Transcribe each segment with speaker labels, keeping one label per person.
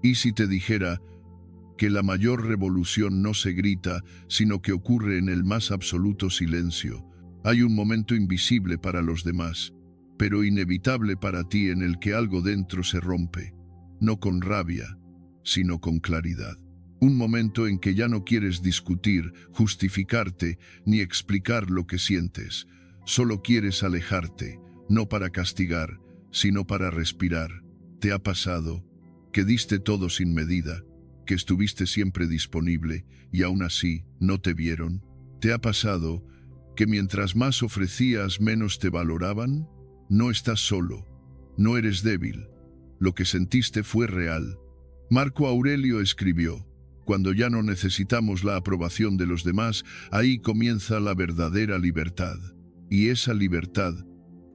Speaker 1: ¿Y si te dijera que la mayor revolución no se grita, sino que ocurre en el más absoluto silencio? Hay un momento invisible para los demás, pero inevitable para ti, en el que algo dentro se rompe, no con rabia, sino con claridad. Un momento en que ya no quieres discutir, justificarte, ni explicar lo que sientes. Solo quieres alejarte, no para castigar, sino para respirar. ¿Te ha pasado que diste todo sin medida, que estuviste siempre disponible y aún así no te vieron? ¿Te ha pasado que mientras más ofrecías, menos te valoraban? No estás solo, no eres débil. Lo que sentiste fue real. Marco Aurelio escribió: cuando ya no necesitamos la aprobación de los demás, ahí comienza la verdadera libertad. Y esa libertad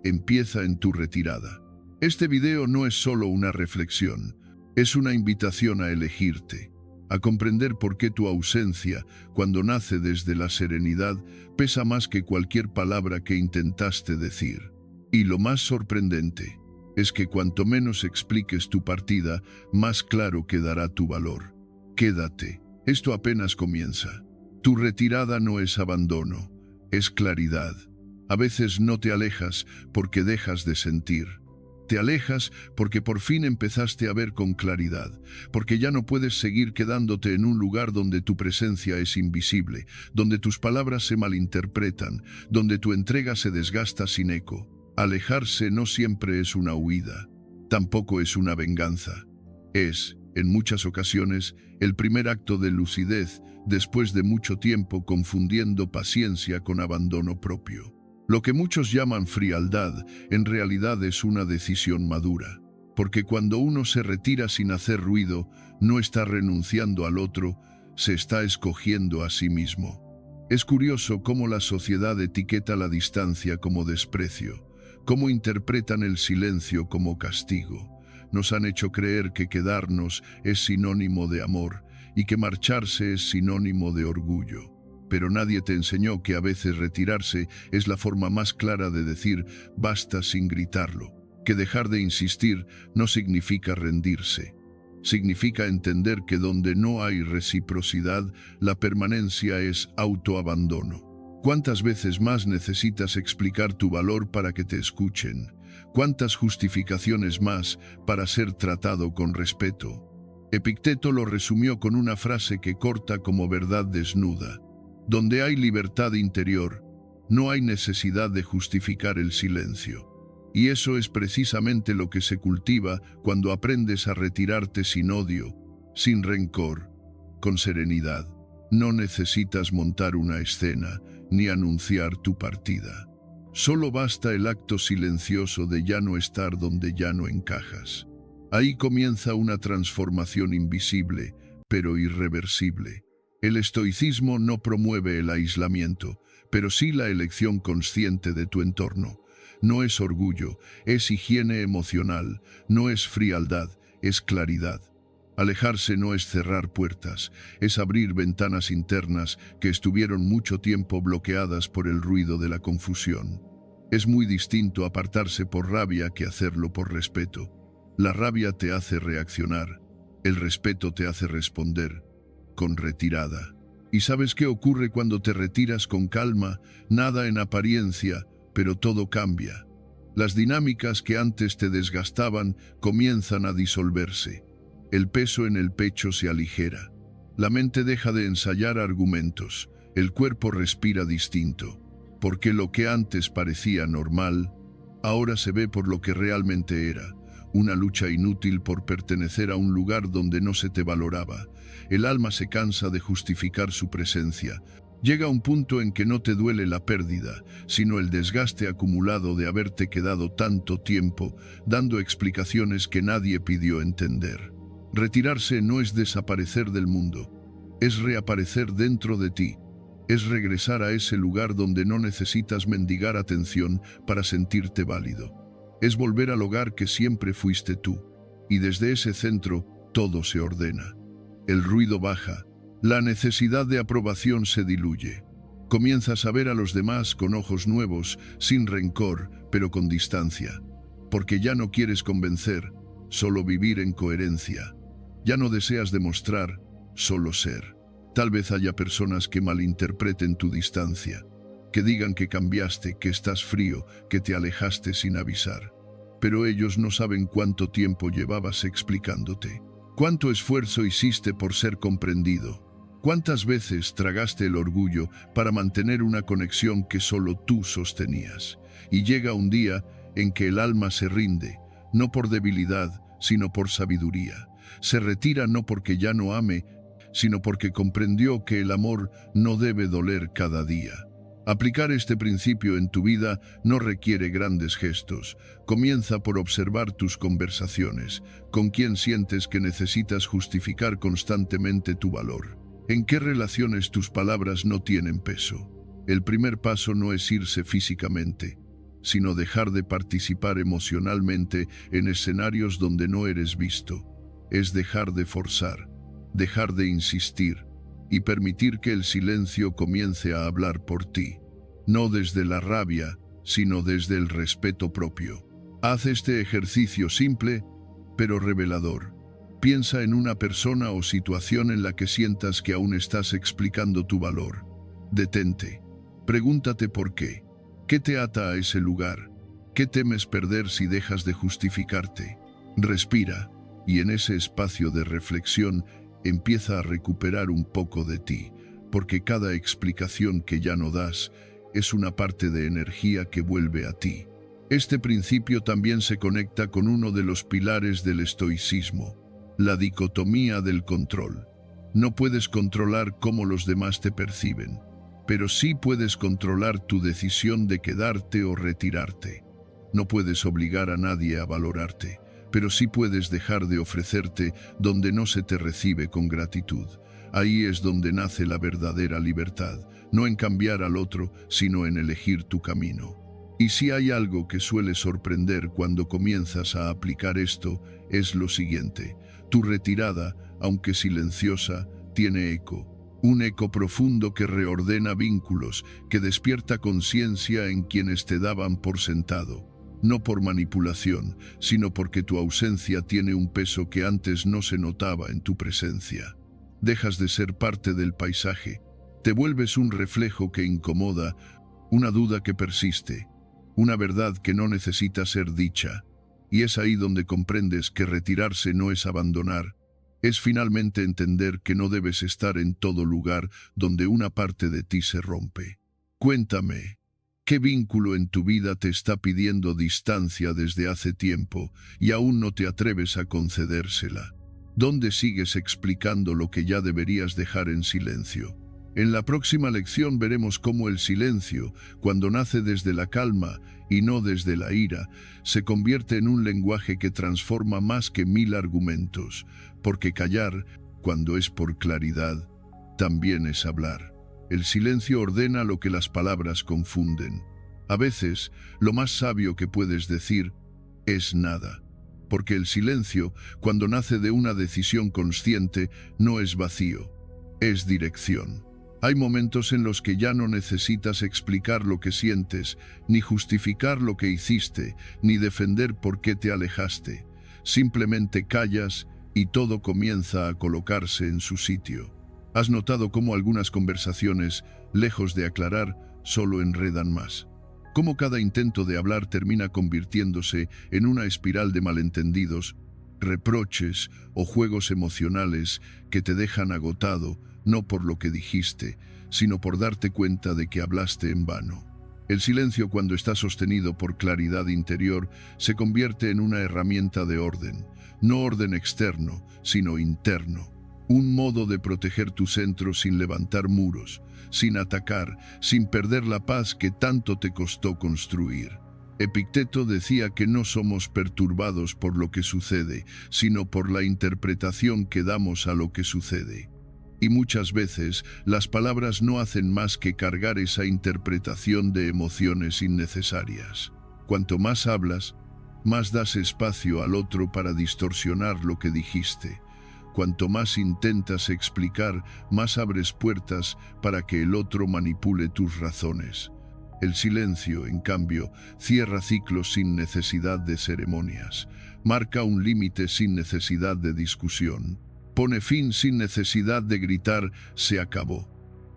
Speaker 1: empieza en tu retirada. Este video no es solo una reflexión, es una invitación a elegirte, a comprender por qué tu ausencia, cuando nace desde la serenidad, pesa más que cualquier palabra que intentaste decir. Y lo más sorprendente es que cuanto menos expliques tu partida, más claro quedará tu valor. Quédate, esto apenas comienza. Tu retirada no es abandono, es claridad. A veces no te alejas porque dejas de sentir. Te alejas porque por fin empezaste a ver con claridad, porque ya no puedes seguir quedándote en un lugar donde tu presencia es invisible, donde tus palabras se malinterpretan, donde tu entrega se desgasta sin eco. Alejarse no siempre es una huida, tampoco es una venganza. Es, en muchas ocasiones, el primer acto de lucidez después de mucho tiempo confundiendo paciencia con abandono propio. Lo que muchos llaman frialdad, en realidad es una decisión madura, porque cuando uno se retira sin hacer ruido, no está renunciando al otro, se está escogiendo a sí mismo. Es curioso cómo la sociedad etiqueta la distancia como desprecio, cómo interpretan el silencio como castigo. Nos han hecho creer que quedarnos es sinónimo de amor y que marcharse es sinónimo de orgullo. Pero nadie te enseñó que a veces retirarse es la forma más clara de decir basta sin gritarlo, que dejar de insistir no significa rendirse. Significa entender que donde no hay reciprocidad, la permanencia es autoabandono. ¿Cuántas veces más necesitas explicar tu valor para que te escuchen? ¿Cuántas justificaciones más para ser tratado con respeto? Epicteto lo resumió con una frase que corta como verdad desnuda: donde hay libertad interior, no hay necesidad de justificar el silencio. Y eso es precisamente lo que se cultiva cuando aprendes a retirarte sin odio, sin rencor, con serenidad. No necesitas montar una escena ni anunciar tu partida. Solo basta el acto silencioso de ya no estar donde ya no encajas. Ahí comienza una transformación invisible, pero irreversible. El estoicismo no promueve el aislamiento, pero sí la elección consciente de tu entorno. No es orgullo, es higiene emocional, no es frialdad, es claridad. Alejarse no es cerrar puertas, es abrir ventanas internas que estuvieron mucho tiempo bloqueadas por el ruido de la confusión. Es muy distinto apartarse por rabia que hacerlo por respeto. La rabia te hace reaccionar, el respeto te hace responder, con retirada. ¿Y sabes qué ocurre cuando te retiras con calma? Nada en apariencia, pero todo cambia. Las dinámicas que antes te desgastaban comienzan a disolverse. El peso en el pecho se aligera. La mente deja de ensayar argumentos. El cuerpo respira distinto. Porque lo que antes parecía normal, ahora se ve por lo que realmente era. Una lucha inútil por pertenecer a un lugar donde no se te valoraba. El alma se cansa de justificar su presencia. Llega un punto en que no te duele la pérdida, sino el desgaste acumulado de haberte quedado tanto tiempo, dando explicaciones que nadie pidió entender. Retirarse no es desaparecer del mundo, es reaparecer dentro de ti. Es regresar a ese lugar donde no necesitas mendigar atención para sentirte válido. Es volver al hogar que siempre fuiste tú, y desde ese centro todo se ordena. El ruido baja, la necesidad de aprobación se diluye. Comienzas a ver a los demás con ojos nuevos, sin rencor, pero con distancia. Porque ya no quieres convencer, solo vivir en coherencia. Ya no deseas demostrar, solo ser. Tal vez haya personas que malinterpreten tu distancia, que digan que cambiaste, que estás frío, que te alejaste sin avisar. Pero ellos no saben cuánto tiempo llevabas explicándote, cuánto esfuerzo hiciste por ser comprendido, cuántas veces tragaste el orgullo para mantener una conexión que solo tú sostenías. Y llega un día en que el alma se rinde, no por debilidad, sino por sabiduría. Se retira no porque ya no ame, sino porque comprendió que el amor no debe doler cada día. Aplicar este principio en tu vida no requiere grandes gestos. Comienza por observar tus conversaciones, con quién sientes que necesitas justificar constantemente tu valor. ¿En qué relaciones tus palabras no tienen peso? El primer paso no es irse físicamente, sino dejar de participar emocionalmente en escenarios donde no eres visto. Es dejar de forzar, dejar de insistir y permitir que el silencio comience a hablar por ti. No desde la rabia, sino desde el respeto propio. Haz este ejercicio simple, pero revelador. Piensa en una persona o situación en la que sientas que aún estás explicando tu valor. Detente. Pregúntate por qué. ¿Qué te ata a ese lugar? ¿Qué temes perder si dejas de justificarte? Respira, y en ese espacio de reflexión empieza a recuperar un poco de ti, porque cada explicación que ya no das es una parte de energía que vuelve a ti. Este principio también se conecta con uno de los pilares del estoicismo, la dicotomía del control. No puedes controlar cómo los demás te perciben, pero sí puedes controlar tu decisión de quedarte o retirarte. No puedes obligar a nadie a valorarte, pero sí puedes dejar de ofrecerte donde no se te recibe con gratitud. Ahí es donde nace la verdadera libertad, no en cambiar al otro, sino en elegir tu camino. Y si hay algo que suele sorprender cuando comienzas a aplicar esto, es lo siguiente: tu retirada, aunque silenciosa, tiene eco. Un eco profundo que reordena vínculos, que despierta conciencia en quienes te daban por sentado. No por manipulación, sino porque tu ausencia tiene un peso que antes no se notaba en tu presencia. Dejas de ser parte del paisaje, te vuelves un reflejo que incomoda, una duda que persiste, una verdad que no necesita ser dicha. Y es ahí donde comprendes que retirarse no es abandonar, es finalmente entender que no debes estar en todo lugar donde una parte de ti se rompe. Cuéntame, ¿qué vínculo en tu vida te está pidiendo distancia desde hace tiempo y aún no te atreves a concedérsela? ¿Dónde sigues explicando lo que ya deberías dejar en silencio? En la próxima lección veremos cómo el silencio, cuando nace desde la calma y no desde la ira, se convierte en un lenguaje que transforma más que 1000 argumentos, porque callar, cuando es por claridad, también es hablar. El silencio ordena lo que las palabras confunden. A veces, lo más sabio que puedes decir es nada, porque el silencio, cuando nace de una decisión consciente, no es vacío, es dirección. Hay momentos en los que ya no necesitas explicar lo que sientes, ni justificar lo que hiciste, ni defender por qué te alejaste. Simplemente callas y todo comienza a colocarse en su sitio. ¿Has notado cómo algunas conversaciones, lejos de aclarar, solo enredan más? Cómo cada intento de hablar termina convirtiéndose en una espiral de malentendidos, reproches o juegos emocionales que te dejan agotado, no por lo que dijiste, sino por darte cuenta de que hablaste en vano. El silencio, cuando está sostenido por claridad interior, se convierte en una herramienta de orden, no orden externo, sino interno. Un modo de proteger tu centro sin levantar muros, sin atacar, sin perder la paz que tanto te costó construir. Epicteto decía que no somos perturbados por lo que sucede, sino por la interpretación que damos a lo que sucede. Y muchas veces las palabras no hacen más que cargar esa interpretación de emociones innecesarias. Cuanto más hablas, más das espacio al otro para distorsionar lo que dijiste. Cuanto más intentas explicar, más abres puertas para que el otro manipule tus razones. El silencio, en cambio, cierra ciclos sin necesidad de ceremonias, marca un límite sin necesidad de discusión. Pone fin sin necesidad de gritar «se acabó».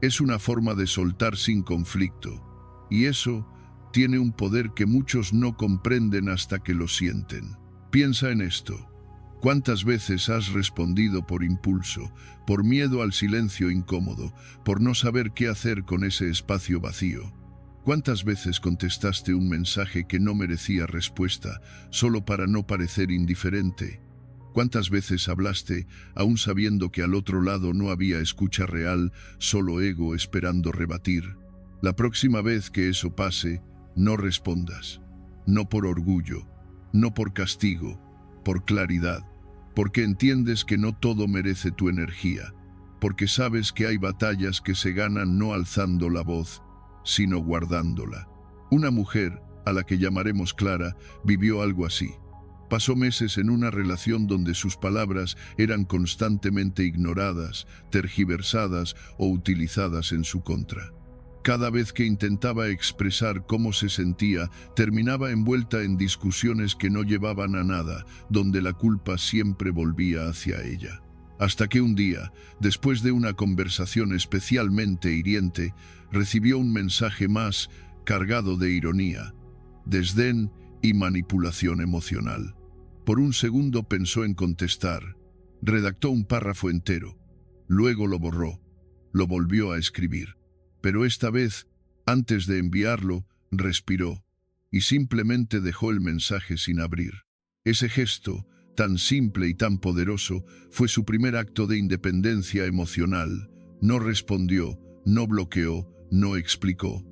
Speaker 1: Es una forma de soltar sin conflicto. Y eso tiene un poder que muchos no comprenden hasta que lo sienten. Piensa en esto. ¿Cuántas veces has respondido por impulso, por miedo al silencio incómodo, por no saber qué hacer con ese espacio vacío? ¿Cuántas veces contestaste un mensaje que no merecía respuesta, solo para no parecer indiferente? ¿Cuántas veces hablaste, aún sabiendo que al otro lado no había escucha real, solo ego esperando rebatir? La próxima vez que eso pase, no respondas. No por orgullo, no por castigo, por claridad. Porque entiendes que no todo merece tu energía. Porque sabes que hay batallas que se ganan no alzando la voz, sino guardándola. Una mujer, a la que llamaremos Clara, vivió algo así. Pasó meses en una relación donde sus palabras eran constantemente ignoradas, tergiversadas o utilizadas en su contra. Cada vez que intentaba expresar cómo se sentía, terminaba envuelta en discusiones que no llevaban a nada, donde la culpa siempre volvía hacia ella. Hasta que un día, después de una conversación especialmente hiriente, recibió un mensaje más cargado de ironía, desdén y manipulación emocional. Por un segundo pensó en contestar. Redactó un párrafo entero. Luego lo borró. Lo volvió a escribir. Pero esta vez, antes de enviarlo, respiró y simplemente dejó el mensaje sin abrir. Ese gesto, tan simple y tan poderoso, fue su primer acto de independencia emocional. No respondió, no bloqueó, no explicó,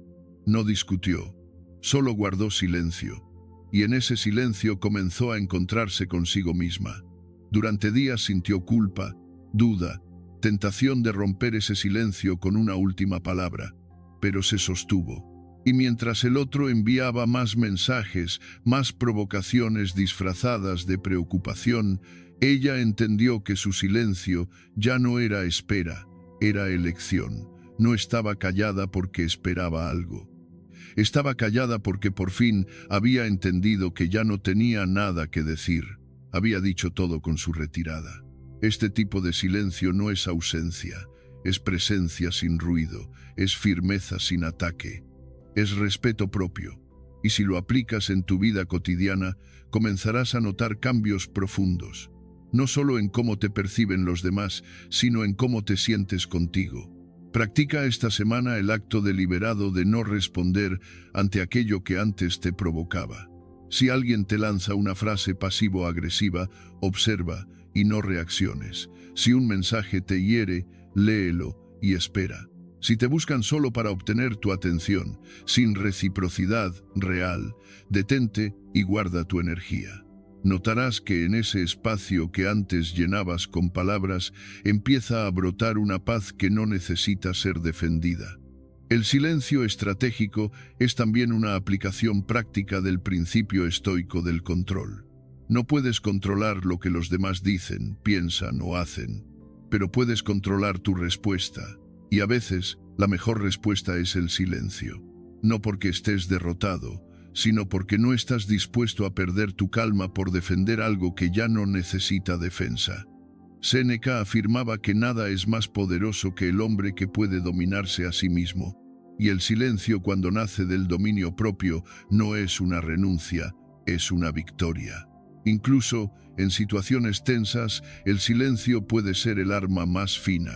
Speaker 1: no discutió. Solo guardó silencio. Y en ese silencio comenzó a encontrarse consigo misma. Durante días sintió culpa, duda, tentación de romper ese silencio con una última palabra, pero se sostuvo. Y mientras el otro enviaba más mensajes, más provocaciones disfrazadas de preocupación, ella entendió que su silencio ya no era espera, era elección. No estaba callada porque esperaba algo. Estaba callada porque por fin había entendido que ya no tenía nada que decir. Había dicho todo con su retirada. Este tipo de silencio no es ausencia, es presencia sin ruido, es firmeza sin ataque, es respeto propio. Y si lo aplicas en tu vida cotidiana, comenzarás a notar cambios profundos, no solo en cómo te perciben los demás, sino en cómo te sientes contigo. Practica esta semana el acto deliberado de no responder ante aquello que antes te provocaba. Si alguien te lanza una frase pasivo-agresiva, observa y no reacciones. Si un mensaje te hiere, léelo y espera. Si te buscan solo para obtener tu atención, sin reciprocidad real, detente y guarda tu energía. Notarás que en ese espacio que antes llenabas con palabras, empieza a brotar una paz que no necesita ser defendida. El silencio estratégico es también una aplicación práctica del principio estoico del control. No puedes controlar lo que los demás dicen, piensan o hacen, pero puedes controlar tu respuesta. Y a veces, la mejor respuesta es el silencio. No porque estés derrotado, sino porque no estás dispuesto a perder tu calma por defender algo que ya no necesita defensa. Séneca afirmaba que nada es más poderoso que el hombre que puede dominarse a sí mismo, y el silencio cuando nace del dominio propio no es una renuncia, es una victoria. Incluso en situaciones tensas, el silencio puede ser el arma más fina.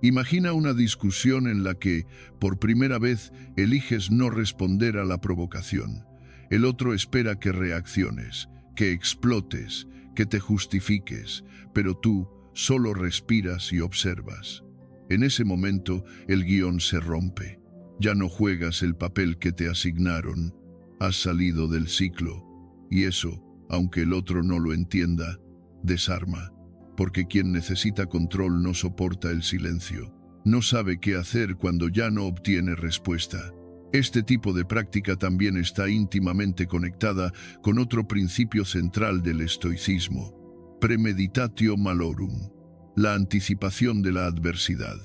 Speaker 1: Imagina una discusión en la que, por primera vez, eliges no responder a la provocación. El otro espera que reacciones, que explotes, que te justifiques, pero tú solo respiras y observas. En ese momento, el guión se rompe. Ya no juegas el papel que te asignaron. Has salido del ciclo. Y eso, aunque el otro no lo entienda, desarma. Porque quien necesita control no soporta el silencio. No sabe qué hacer cuando ya no obtiene respuesta. Este tipo de práctica también está íntimamente conectada con otro principio central del estoicismo: premeditatio malorum, la anticipación de la adversidad.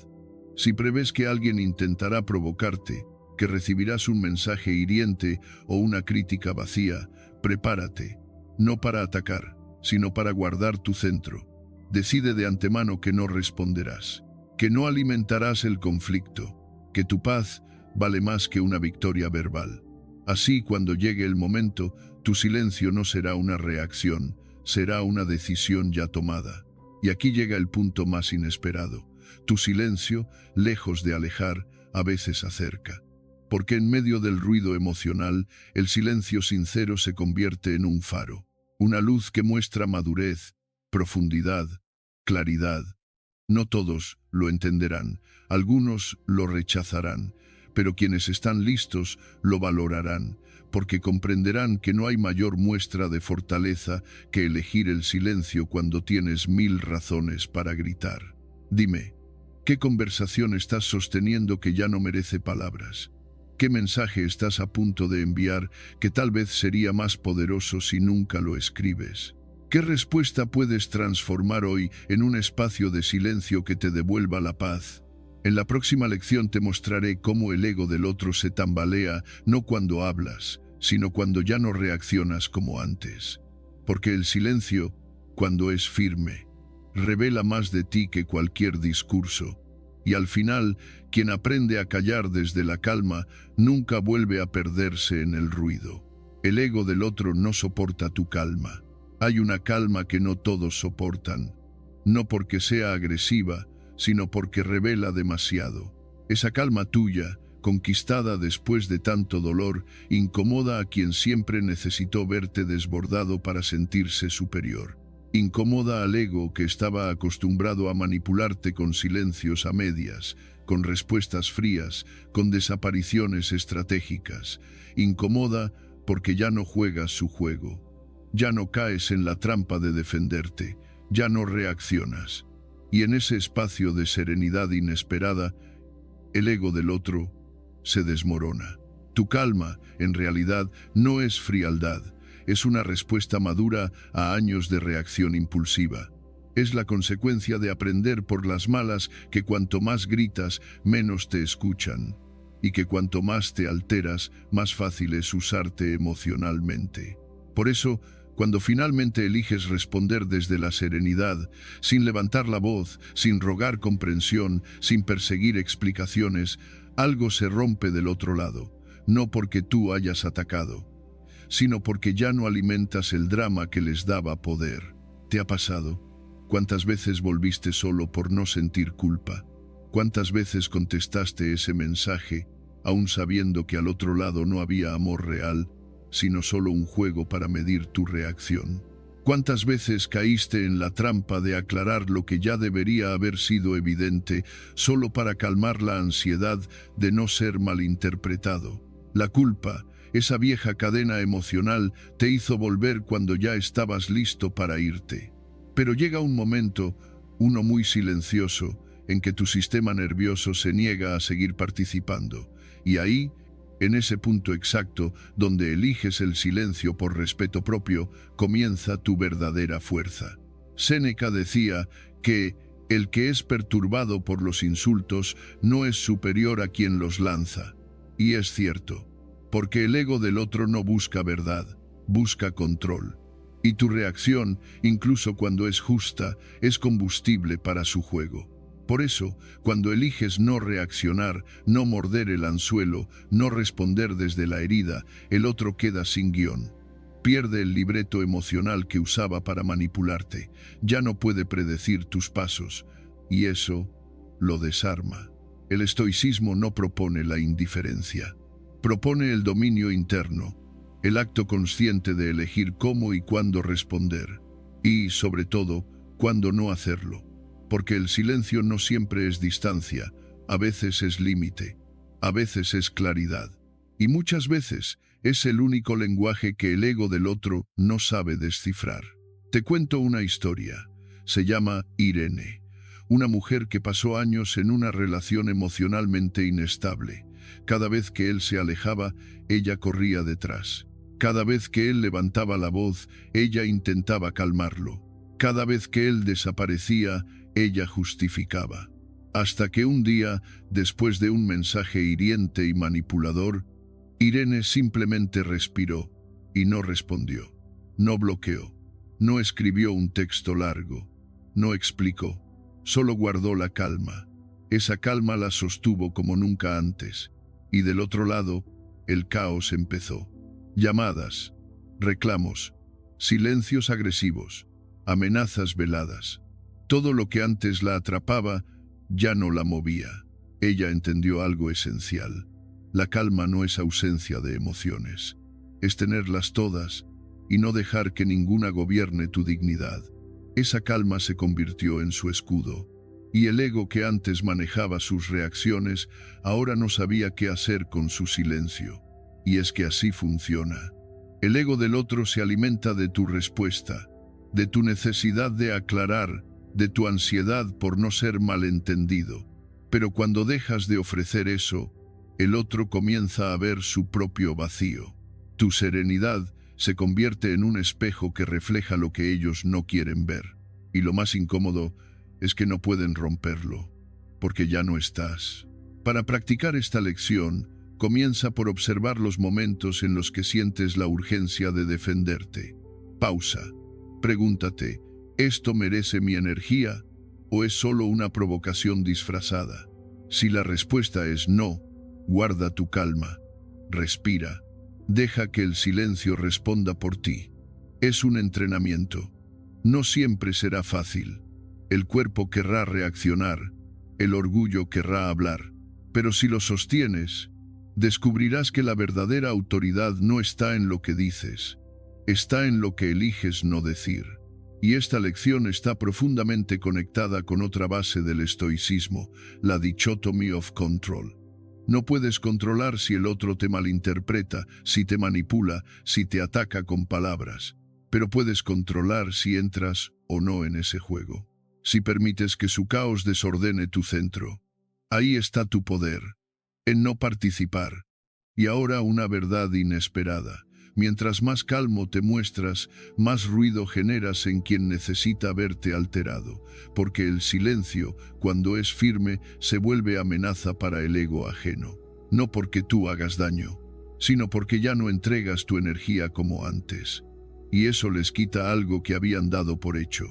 Speaker 1: Si prevés que alguien intentará provocarte, que recibirás un mensaje hiriente o una crítica vacía, prepárate, no para atacar, sino para guardar tu centro. Decide de antemano que no responderás, que no alimentarás el conflicto, que tu paz vale más que una victoria verbal. Así, cuando llegue el momento, tu silencio no será una reacción, será una decisión ya tomada. Y aquí llega el punto más inesperado. Tu silencio, lejos de alejar, a veces acerca. Porque en medio del ruido emocional, el silencio sincero se convierte en un faro, una luz que muestra madurez, profundidad, claridad. No todos lo entenderán, algunos lo rechazarán, pero quienes están listos lo valorarán, porque comprenderán que no hay mayor muestra de fortaleza que elegir el silencio cuando tienes 1000 razones para gritar. Dime, ¿qué conversación estás sosteniendo que ya no merece palabras? ¿Qué mensaje estás a punto de enviar que tal vez sería más poderoso si nunca lo escribes? ¿Qué respuesta puedes transformar hoy en un espacio de silencio que te devuelva la paz? En la próxima lección te mostraré cómo el ego del otro se tambalea no cuando hablas, sino cuando ya no reaccionas como antes. Porque el silencio, cuando es firme, revela más de ti que cualquier discurso. Y al final, quien aprende a callar desde la calma nunca vuelve a perderse en el ruido. El ego del otro no soporta tu calma. Hay una calma que no todos soportan, no porque sea agresiva, sino porque revela demasiado. Esa calma tuya, conquistada después de tanto dolor, incomoda a quien siempre necesitó verte desbordado para sentirse superior. Incomoda al ego que estaba acostumbrado a manipularte con silencios a medias, con respuestas frías, con desapariciones estratégicas. Incomoda porque ya no juegas su juego. Ya no caes en la trampa de defenderte, ya no reaccionas. Y en ese espacio de serenidad inesperada, el ego del otro se desmorona. Tu calma, en realidad, no es frialdad, es una respuesta madura a años de reacción impulsiva. Es la consecuencia de aprender por las malas que cuanto más gritas, menos te escuchan, y que cuanto más te alteras, más fácil es usarte emocionalmente. Por eso, cuando finalmente eliges responder desde la serenidad, sin levantar la voz, sin rogar comprensión, sin perseguir explicaciones, algo se rompe del otro lado, no porque tú hayas atacado, sino porque ya no alimentas el drama que les daba poder. ¿Te ha pasado? ¿Cuántas veces volviste solo por no sentir culpa? ¿Cuántas veces contestaste ese mensaje, aún sabiendo que al otro lado no había amor real, sino solo un juego para medir tu reacción? ¿Cuántas veces caíste en la trampa de aclarar lo que ya debería haber sido evidente, solo para calmar la ansiedad de no ser malinterpretado? La culpa, esa vieja cadena emocional, te hizo volver cuando ya estabas listo para irte. Pero llega un momento, uno muy silencioso, en que tu sistema nervioso se niega a seguir participando, y ahí, en ese punto exacto, donde eliges el silencio por respeto propio, comienza tu verdadera fuerza. Séneca decía que el que es perturbado por los insultos no es superior a quien los lanza. Y es cierto, porque el ego del otro no busca verdad, busca control. Y tu reacción, incluso cuando es justa, es combustible para su juego. Por eso, cuando eliges no reaccionar, no morder el anzuelo, no responder desde la herida, el otro queda sin guión. Pierde el libreto emocional que usaba para manipularte, ya no puede predecir tus pasos, y eso lo desarma. El estoicismo no propone la indiferencia, propone el dominio interno, el acto consciente de elegir cómo y cuándo responder, y, sobre todo, cuándo no hacerlo. Porque el silencio no siempre es distancia, a veces es límite, a veces es claridad, y muchas veces es el único lenguaje que el ego del otro no sabe descifrar. Te cuento una historia. Se llama Irene, una mujer que pasó años en una relación emocionalmente inestable. Cada vez que él se alejaba, ella corría detrás. Cada vez que él levantaba la voz, ella intentaba calmarlo. Cada vez que él desaparecía, ella justificaba. Hasta que un día, después de un mensaje hiriente y manipulador, Irene simplemente respiró y no respondió. No bloqueó. No escribió un texto largo. No explicó, solo guardó la calma. Esa calma la sostuvo como nunca antes. Y del otro lado, el caos empezó. Llamadas, reclamos, silencios agresivos, amenazas veladas. Todo lo que antes la atrapaba ya no la movía. Ella entendió algo esencial. La calma no es ausencia de emociones. Es tenerlas todas y no dejar que ninguna gobierne tu dignidad. Esa calma se convirtió en su escudo. Y el ego que antes manejaba sus reacciones, ahora no sabía qué hacer con su silencio. Y es que así funciona. El ego del otro se alimenta de tu respuesta, de tu necesidad de aclarar, de tu ansiedad por no ser malentendido. Pero cuando dejas de ofrecer eso, el otro comienza a ver su propio vacío. Tu serenidad se convierte en un espejo que refleja lo que ellos no quieren ver. Y lo más incómodo es que no pueden romperlo, porque ya no estás. Para practicar esta lección, comienza por observar los momentos en los que sientes la urgencia de defenderte. Pausa. Pregúntate, ¿esto merece mi energía o es solo una provocación disfrazada? Si la respuesta es no, guarda tu calma, respira, deja que el silencio responda por ti. Es un entrenamiento. No siempre será fácil. El cuerpo querrá reaccionar, el orgullo querrá hablar, pero si lo sostienes, descubrirás que la verdadera autoridad no está en lo que dices, está en lo que eliges no decir. Y esta lección está profundamente conectada con otra base del estoicismo, la dichotomy of control. No puedes controlar si el otro te malinterpreta, si te manipula, si te ataca con palabras, pero puedes controlar si entras o no en ese juego. Si permites que su caos desordene tu centro, ahí está tu poder, en no participar. Y ahora una verdad inesperada. Mientras más calmo te muestras, más ruido generas en quien necesita verte alterado, porque el silencio, cuando es firme, se vuelve amenaza para el ego ajeno. No porque tú hagas daño, sino porque ya no entregas tu energía como antes. Y eso les quita algo que habían dado por hecho,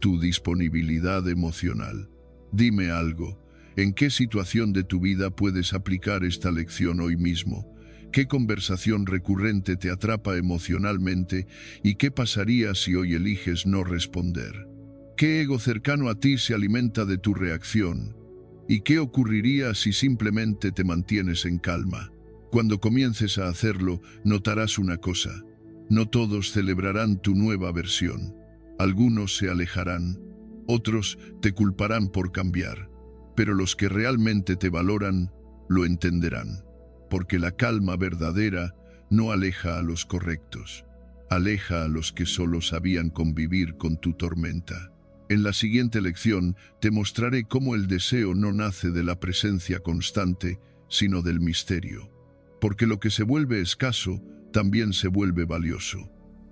Speaker 1: tu disponibilidad emocional. Dime algo, ¿en qué situación de tu vida puedes aplicar esta lección hoy mismo? ¿Qué conversación recurrente te atrapa emocionalmente y qué pasaría si hoy eliges no responder? ¿Qué ego cercano a ti se alimenta de tu reacción? ¿Y qué ocurriría si simplemente te mantienes en calma? Cuando comiences a hacerlo, notarás una cosa. No todos celebrarán tu nueva versión. Algunos se alejarán, otros te culparán por cambiar, pero los que realmente te valoran lo entenderán. Porque la calma verdadera no aleja a los correctos, aleja a los que solo sabían convivir con tu tormenta. En la siguiente lección te mostraré cómo el deseo no nace de la presencia constante, sino del misterio. Porque lo que se vuelve escaso también se vuelve valioso.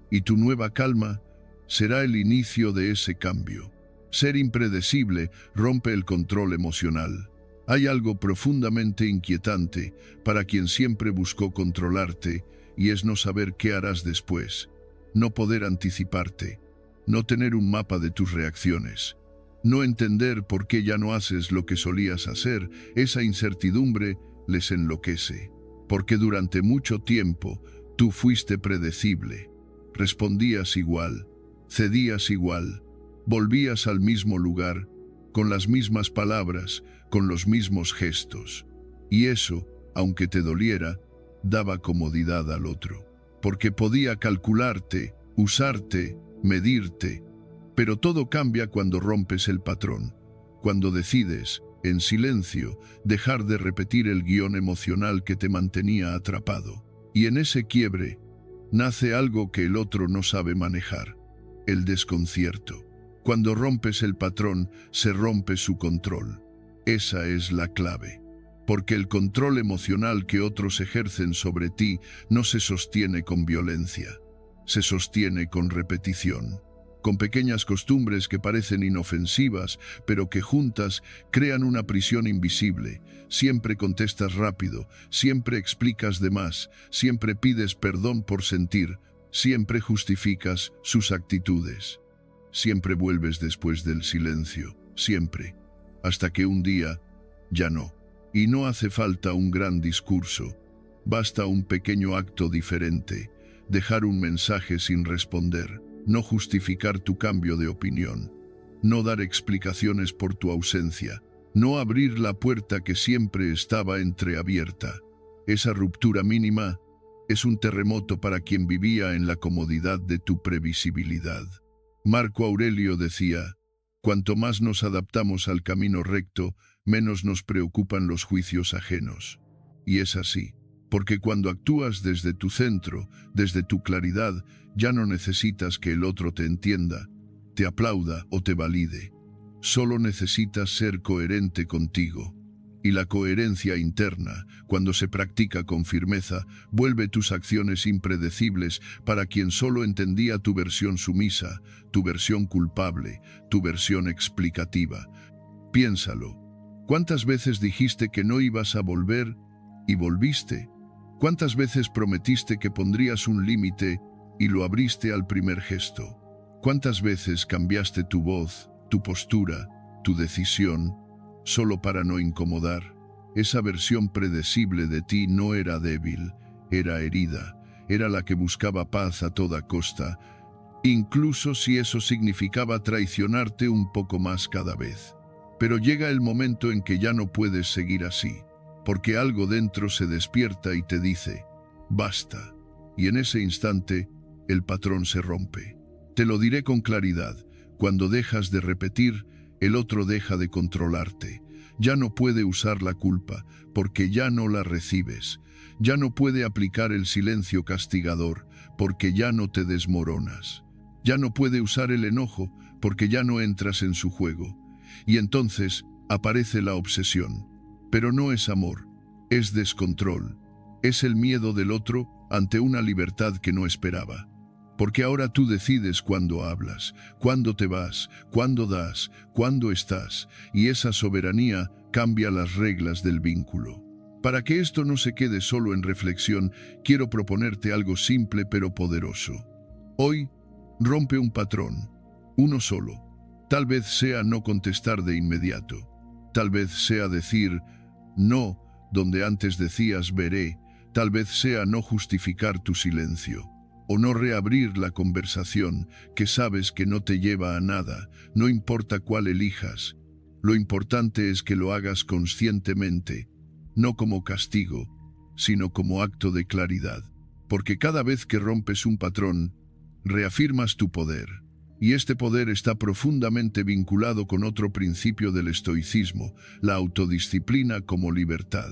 Speaker 1: Y tu nueva calma será el inicio de ese cambio. Ser impredecible rompe el control emocional. Hay algo profundamente inquietante para quien siempre buscó controlarte y es no saber qué harás después, no poder anticiparte, no tener un mapa de tus reacciones, no entender por qué ya no haces lo que solías hacer. Esa incertidumbre les enloquece, porque durante mucho tiempo tú fuiste predecible, respondías igual, cedías igual, volvías al mismo lugar, con las mismas palabras, con los mismos gestos. Y eso, aunque te doliera, daba comodidad al otro, porque podía calcularte, usarte, medirte. Pero todo cambia cuando rompes el patrón, cuando decides, en silencio, dejar de repetir el guión emocional que te mantenía atrapado. Y en ese quiebre, nace algo que el otro no sabe manejar, el desconcierto. Cuando rompes el patrón, se rompe su control. Esa es la clave, porque el control emocional que otros ejercen sobre ti no se sostiene con violencia, se sostiene con repetición, con pequeñas costumbres que parecen inofensivas, pero que juntas crean una prisión invisible. Siempre contestas rápido, siempre explicas de más, siempre pides perdón por sentir, siempre justificas sus actitudes. Siempre vuelves después del silencio, siempre, hasta que un día ya no. Y no hace falta un gran discurso, basta un pequeño acto diferente, dejar un mensaje sin responder, no justificar tu cambio de opinión, no dar explicaciones por tu ausencia, no abrir la puerta que siempre estaba entreabierta. Esa ruptura mínima es un terremoto para quien vivía en la comodidad de tu previsibilidad. Marco Aurelio decía, cuanto más nos adaptamos al camino recto, menos nos preocupan los juicios ajenos. Y es así, porque cuando actúas desde tu centro, desde tu claridad, ya no necesitas que el otro te entienda, te aplauda o te valide. Solo necesitas ser coherente contigo. Y la coherencia interna, cuando se practica con firmeza, vuelve tus acciones impredecibles para quien solo entendía tu versión sumisa, tu versión culpable, tu versión explicativa. Piénsalo. ¿Cuántas veces dijiste que no ibas a volver y volviste? ¿Cuántas veces prometiste que pondrías un límite y lo abriste al primer gesto? ¿Cuántas veces cambiaste tu voz, tu postura, tu decisión, solo para no incomodar? Esa versión predecible de ti no era débil, era herida, era la que buscaba paz a toda costa, incluso si eso significaba traicionarte un poco más cada vez. Pero llega el momento en que ya no puedes seguir así, porque algo dentro se despierta y te dice, basta. Y en ese instante, el patrón se rompe. Te lo diré con claridad, cuando dejas de repetir, el otro deja de controlarte. Ya no puede usar la culpa, porque ya no la recibes. Ya no puede aplicar el silencio castigador, porque ya no te desmoronas. Ya no puede usar el enojo, porque ya no entras en su juego. Y entonces aparece la obsesión. Pero no es amor, es descontrol. Es el miedo del otro ante una libertad que no esperaba. Porque ahora tú decides cuándo hablas, cuándo te vas, cuándo das, cuándo estás, y esa soberanía cambia las reglas del vínculo. Para que esto no se quede solo en reflexión, quiero proponerte algo simple pero poderoso. Hoy, rompe un patrón, uno solo. Tal vez sea no contestar de inmediato. Tal vez sea decir no donde antes decías veré. Tal vez sea no justificar tu silencio. O no reabrir la conversación que sabes que no te lleva a nada, no importa cuál elijas. Lo importante es que lo hagas conscientemente, no como castigo, sino como acto de claridad. Porque cada vez que rompes un patrón, reafirmas tu poder. Y este poder está profundamente vinculado con otro principio del estoicismo, la autodisciplina como libertad.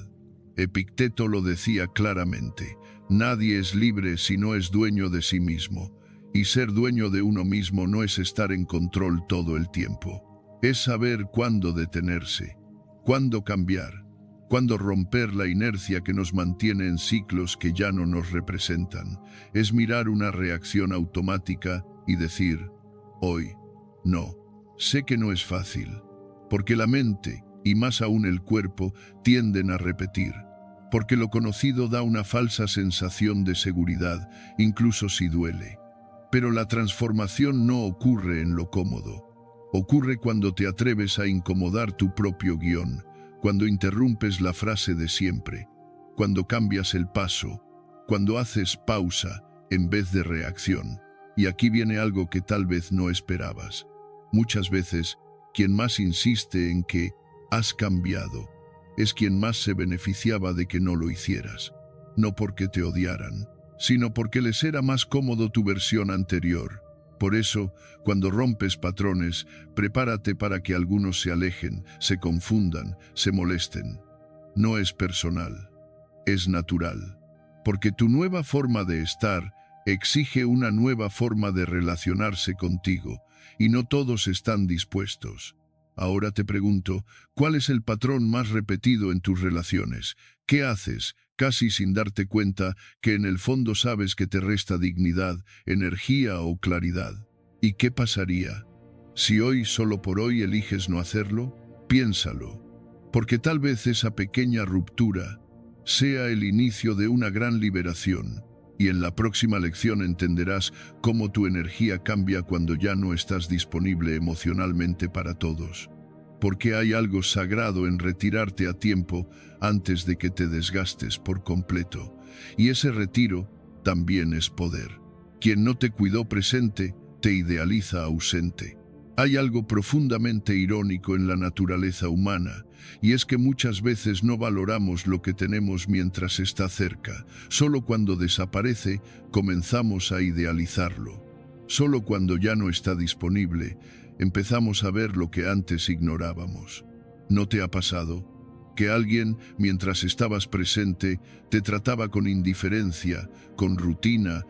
Speaker 1: Epicteto lo decía claramente, nadie es libre si no es dueño de sí mismo, y ser dueño de uno mismo no es estar en control todo el tiempo. Es saber cuándo detenerse, cuándo cambiar, cuándo romper la inercia que nos mantiene en ciclos que ya no nos representan. Es mirar una reacción automática y decir, hoy, no. Sé que no es fácil, porque la mente, y más aún el cuerpo, tienden a repetir, porque lo conocido da una falsa sensación de seguridad, incluso si duele. Pero la transformación no ocurre en lo cómodo. Ocurre cuando te atreves a incomodar tu propio guión, cuando interrumpes la frase de siempre, cuando cambias el paso, cuando haces pausa en vez de reacción. Y aquí viene algo que tal vez no esperabas. Muchas veces, quien más insiste en que has cambiado, es quien más se beneficiaba de que no lo hicieras. No porque te odiaran, sino porque les era más cómodo tu versión anterior. Por eso, cuando rompes patrones, prepárate para que algunos se alejen, se confundan, se molesten. No es personal, es natural. Porque tu nueva forma de estar exige una nueva forma de relacionarse contigo, y no todos están dispuestos. Ahora te pregunto, ¿cuál es el patrón más repetido en tus relaciones? ¿Qué haces, casi sin darte cuenta, que en el fondo sabes que te resta dignidad, energía o claridad? ¿Y qué pasaría si hoy, solo por hoy, eliges no hacerlo? Piénsalo, porque tal vez esa pequeña ruptura sea el inicio de una gran liberación, Y en la próxima lección entenderás cómo tu energía cambia cuando ya no estás disponible emocionalmente para todos. Porque hay algo sagrado en retirarte a tiempo antes de que te desgastes por completo. Y ese retiro también es poder. Quien no te cuidó presente, te idealiza ausente. Hay algo profundamente irónico en la naturaleza humana, y es que muchas veces no valoramos lo que tenemos mientras está cerca. Solo cuando desaparece, comenzamos a idealizarlo. Solo cuando ya no está disponible, empezamos a ver lo que antes ignorábamos. ¿No te ha pasado? Que alguien, mientras estabas presente, te trataba con indiferencia, con rutina,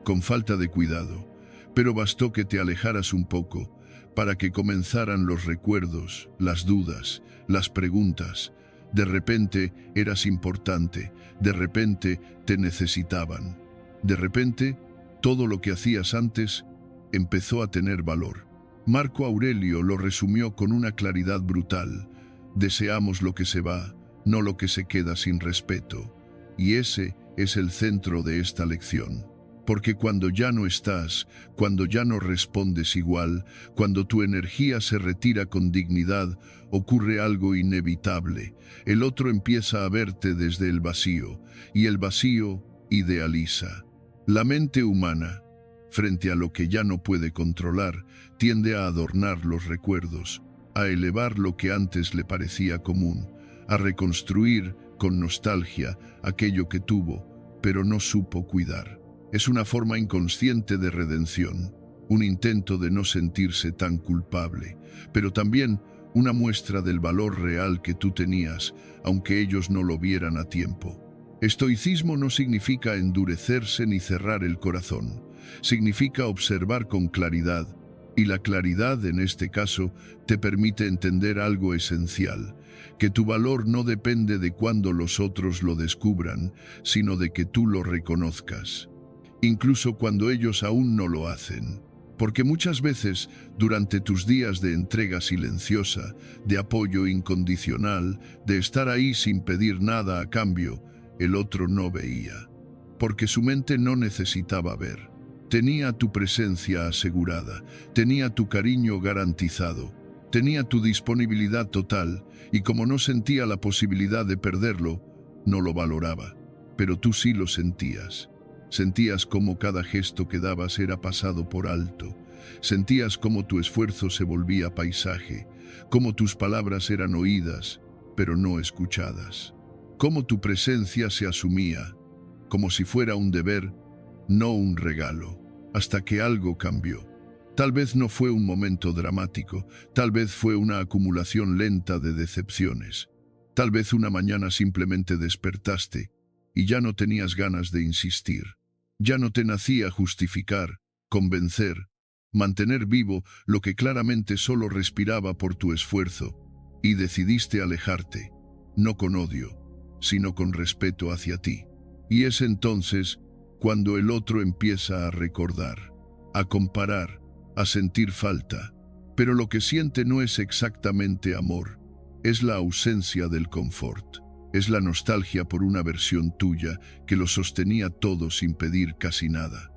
Speaker 1: con falta de cuidado. Pero bastó que te alejaras un poco para que comenzaran los recuerdos, las dudas, las preguntas. De repente eras importante, de repente te necesitaban. De repente, todo lo que hacías antes empezó a tener valor. Marco Aurelio lo resumió con una claridad brutal. Deseamos lo que se va, no lo que se queda sin respeto. Y ese es el centro de esta lección. Porque cuando ya no estás, cuando ya no respondes igual, cuando tu energía se retira con dignidad, ocurre algo inevitable. El otro empieza a verte desde el vacío, y el vacío idealiza. La mente humana, frente a lo que ya no puede controlar, tiende a adornar los recuerdos, a elevar lo que antes le parecía común, a reconstruir con nostalgia aquello que tuvo, pero no supo cuidar. Es una forma inconsciente de redención, un intento de no sentirse tan culpable, pero también una muestra del valor real que tú tenías, aunque ellos no lo vieran a tiempo. Estoicismo no significa endurecerse ni cerrar el corazón, significa observar con claridad, y la claridad en este caso te permite entender algo esencial, que tu valor no depende de cuándo los otros lo descubran, sino de que tú lo reconozcas. Incluso cuando ellos aún no lo hacen. Porque muchas veces, durante tus días de entrega silenciosa, de apoyo incondicional, de estar ahí sin pedir nada a cambio, el otro no veía. Porque su mente no necesitaba ver. Tenía tu presencia asegurada, tenía tu cariño garantizado, tenía tu disponibilidad total, y como no sentía la posibilidad de perderlo, no lo valoraba. Pero tú sí lo sentías. Sentías cómo cada gesto que dabas era pasado por alto. Sentías cómo tu esfuerzo se volvía paisaje, cómo tus palabras eran oídas, pero no escuchadas. Cómo tu presencia se asumía, como si fuera un deber, no un regalo, hasta que algo cambió. Tal vez no fue un momento dramático, tal vez fue una acumulación lenta de decepciones. Tal vez una mañana simplemente despertaste y ya no tenías ganas de insistir. Ya no te nacía justificar, convencer, mantener vivo lo que claramente solo respiraba por tu esfuerzo, y decidiste alejarte, no con odio, sino con respeto hacia ti. Y es entonces cuando el otro empieza a recordar, a comparar, a sentir falta, pero lo que siente no es exactamente amor, es la ausencia del confort. Es la nostalgia por una versión tuya que lo sostenía todo sin pedir casi nada.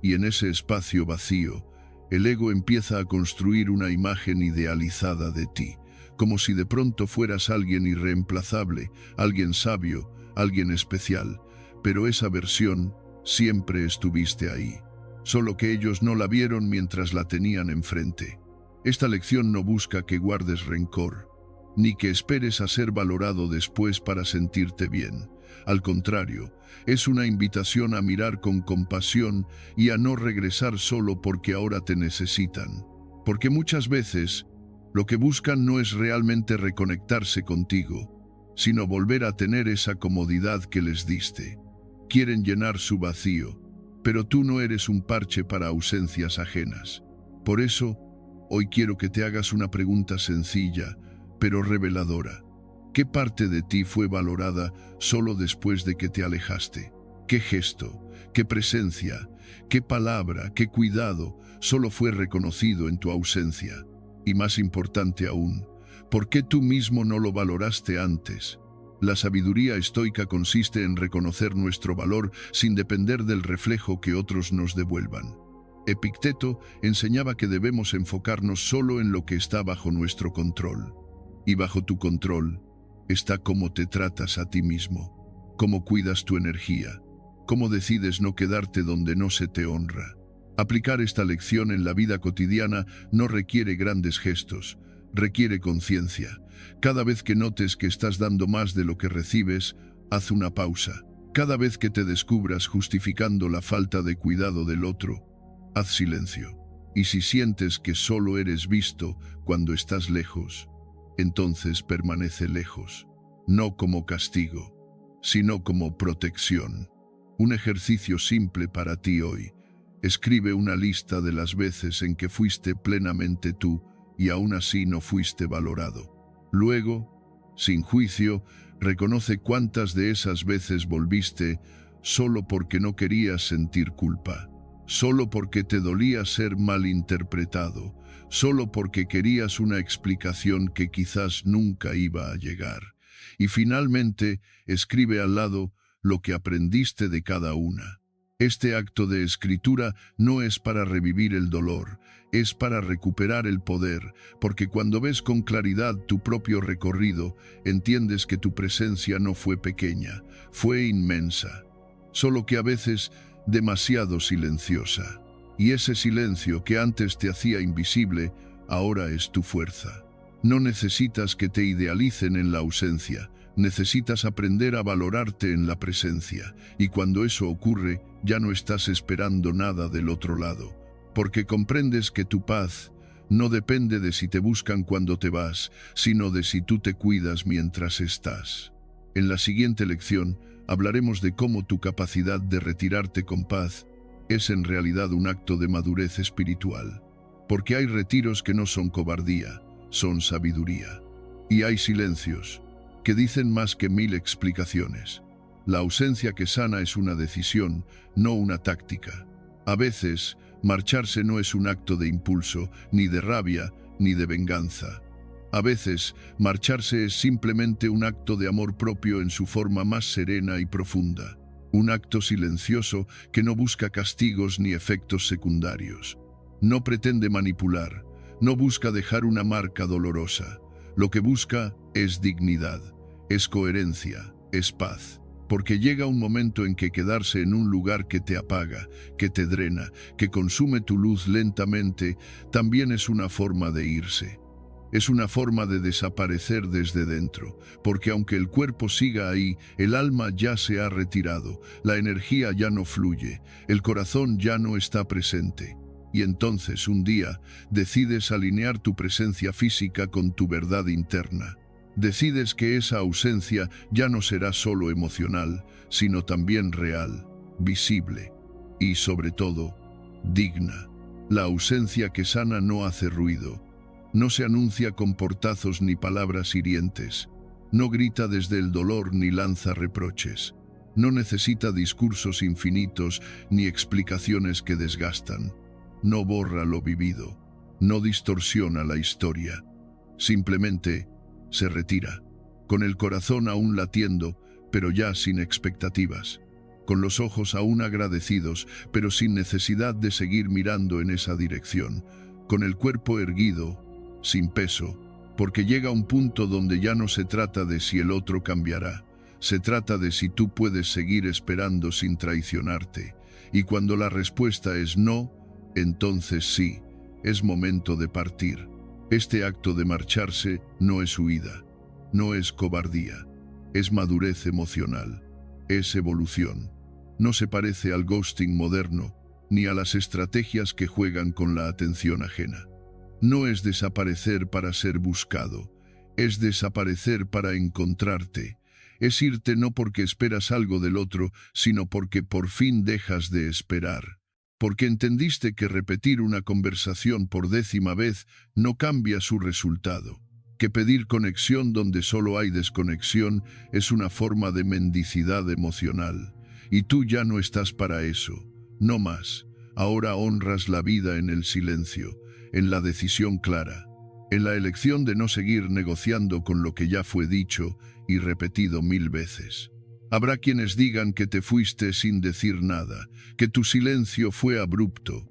Speaker 1: Y en ese espacio vacío, el ego empieza a construir una imagen idealizada de ti, como si de pronto fueras alguien irreemplazable, alguien sabio, alguien especial, pero esa versión siempre estuviste ahí, solo que ellos no la vieron mientras la tenían enfrente. Esta lección no busca que guardes rencor, ni que esperes a ser valorado después para sentirte bien. Al contrario, es una invitación a mirar con compasión y a no regresar solo porque ahora te necesitan. Porque muchas veces, lo que buscan no es realmente reconectarse contigo, sino volver a tener esa comodidad que les diste. Quieren llenar su vacío, pero tú no eres un parche para ausencias ajenas. Por eso, hoy quiero que te hagas una pregunta sencilla, pero reveladora. ¿Qué parte de ti fue valorada solo después de que te alejaste? ¿Qué gesto, qué presencia, qué palabra, qué cuidado solo fue reconocido en tu ausencia? Y más importante aún, ¿por qué tú mismo no lo valoraste antes? La sabiduría estoica consiste en reconocer nuestro valor sin depender del reflejo que otros nos devuelvan. Epicteto enseñaba que debemos enfocarnos solo en lo que está bajo nuestro control. Y bajo tu control está cómo te tratas a ti mismo, cómo cuidas tu energía, cómo decides no quedarte donde no se te honra. Aplicar esta lección en la vida cotidiana no requiere grandes gestos, requiere conciencia. Cada vez que notes que estás dando más de lo que recibes, haz una pausa. Cada vez que te descubras justificando la falta de cuidado del otro, haz silencio. Y si sientes que solo eres visto cuando estás lejos, entonces permanece lejos, no como castigo, sino como protección. Un ejercicio simple para ti hoy. Escribe una lista de las veces en que fuiste plenamente tú y aún así no fuiste valorado. Luego, sin juicio, reconoce cuántas de esas veces volviste solo porque no querías sentir culpa, solo porque te dolía ser malinterpretado, solo porque querías una explicación que quizás nunca iba a llegar. Y finalmente, escribe al lado lo que aprendiste de cada una. Este acto de escritura no es para revivir el dolor, es para recuperar el poder, porque cuando ves con claridad tu propio recorrido, entiendes que tu presencia no fue pequeña, fue inmensa, solo que a veces demasiado silenciosa. Y ese silencio que antes te hacía invisible, ahora es tu fuerza. No necesitas que te idealicen en la ausencia, necesitas aprender a valorarte en la presencia, y cuando eso ocurre, ya no estás esperando nada del otro lado, porque comprendes que tu paz no depende de si te buscan cuando te vas, sino de si tú te cuidas mientras estás. En la siguiente lección hablaremos de cómo tu capacidad de retirarte con paz es en realidad un acto de madurez espiritual, porque hay retiros que no son cobardía, son sabiduría, y hay silencios que dicen más que 1000 explicaciones. La ausencia que sana es una decisión, no una táctica. A veces, marcharse no es un acto de impulso, ni de rabia, ni de venganza. A veces, marcharse es simplemente un acto de amor propio en su forma más serena y profunda. Un acto silencioso que no busca castigos ni efectos secundarios. No pretende manipular, no busca dejar una marca dolorosa. Lo que busca es dignidad, es coherencia, es paz. Porque llega un momento en que quedarse en un lugar que te apaga, que te drena, que consume tu luz lentamente, también es una forma de irse. Es una forma de desaparecer desde dentro, porque aunque el cuerpo siga ahí, el alma ya se ha retirado, la energía ya no fluye, el corazón ya no está presente. Y entonces un día decides alinear tu presencia física con tu verdad interna. Decides que esa ausencia ya no será solo emocional, sino también real, visible y, sobre todo, digna. La ausencia que sana no hace ruido, no se anuncia con portazos ni palabras hirientes, no grita desde el dolor ni lanza reproches, no necesita discursos infinitos ni explicaciones que desgastan, no borra lo vivido, no distorsiona la historia, simplemente se retira, con el corazón aún latiendo, pero ya sin expectativas, con los ojos aún agradecidos, pero sin necesidad de seguir mirando en esa dirección, con el cuerpo erguido, sin peso, porque llega un punto donde ya no se trata de si el otro cambiará, se trata de si tú puedes seguir esperando sin traicionarte, y cuando la respuesta es no, entonces sí, es momento de partir. Este acto de marcharse no es huida, no es cobardía, es madurez emocional, es evolución. No se parece al ghosting moderno, ni a las estrategias que juegan con la atención ajena. No es desaparecer para ser buscado, es desaparecer para encontrarte. Es irte no porque esperas algo del otro, sino porque por fin dejas de esperar. Porque entendiste que repetir una conversación por 10ª vez no cambia su resultado, que pedir conexión donde solo hay desconexión es una forma de mendicidad emocional, y tú ya no estás para eso, no más. Ahora honras la vida en el silencio, en la decisión clara. en la elección de no seguir negociando con lo que ya fue dicho y repetido 1000 veces. Habrá quienes digan que te fuiste sin decir nada, que tu silencio fue abrupto,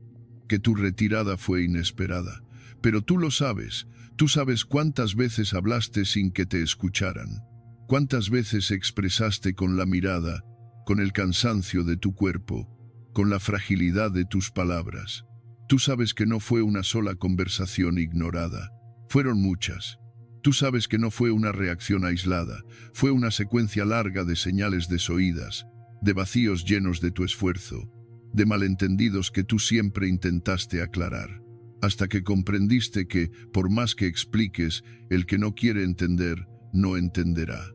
Speaker 1: que tu retirada fue inesperada. Pero tú lo sabes, tú sabes cuántas veces hablaste sin que te escucharan, cuántas veces expresaste con la mirada, con el cansancio de tu cuerpo, con la fragilidad de tus palabras. Tú sabes que no fue una sola conversación ignorada, fueron muchas. Tú sabes que no fue una reacción aislada, fue una secuencia larga de señales desoídas, de vacíos llenos de tu esfuerzo, de malentendidos que tú siempre intentaste aclarar, hasta que comprendiste que, por más que expliques, el que no quiere entender, no entenderá.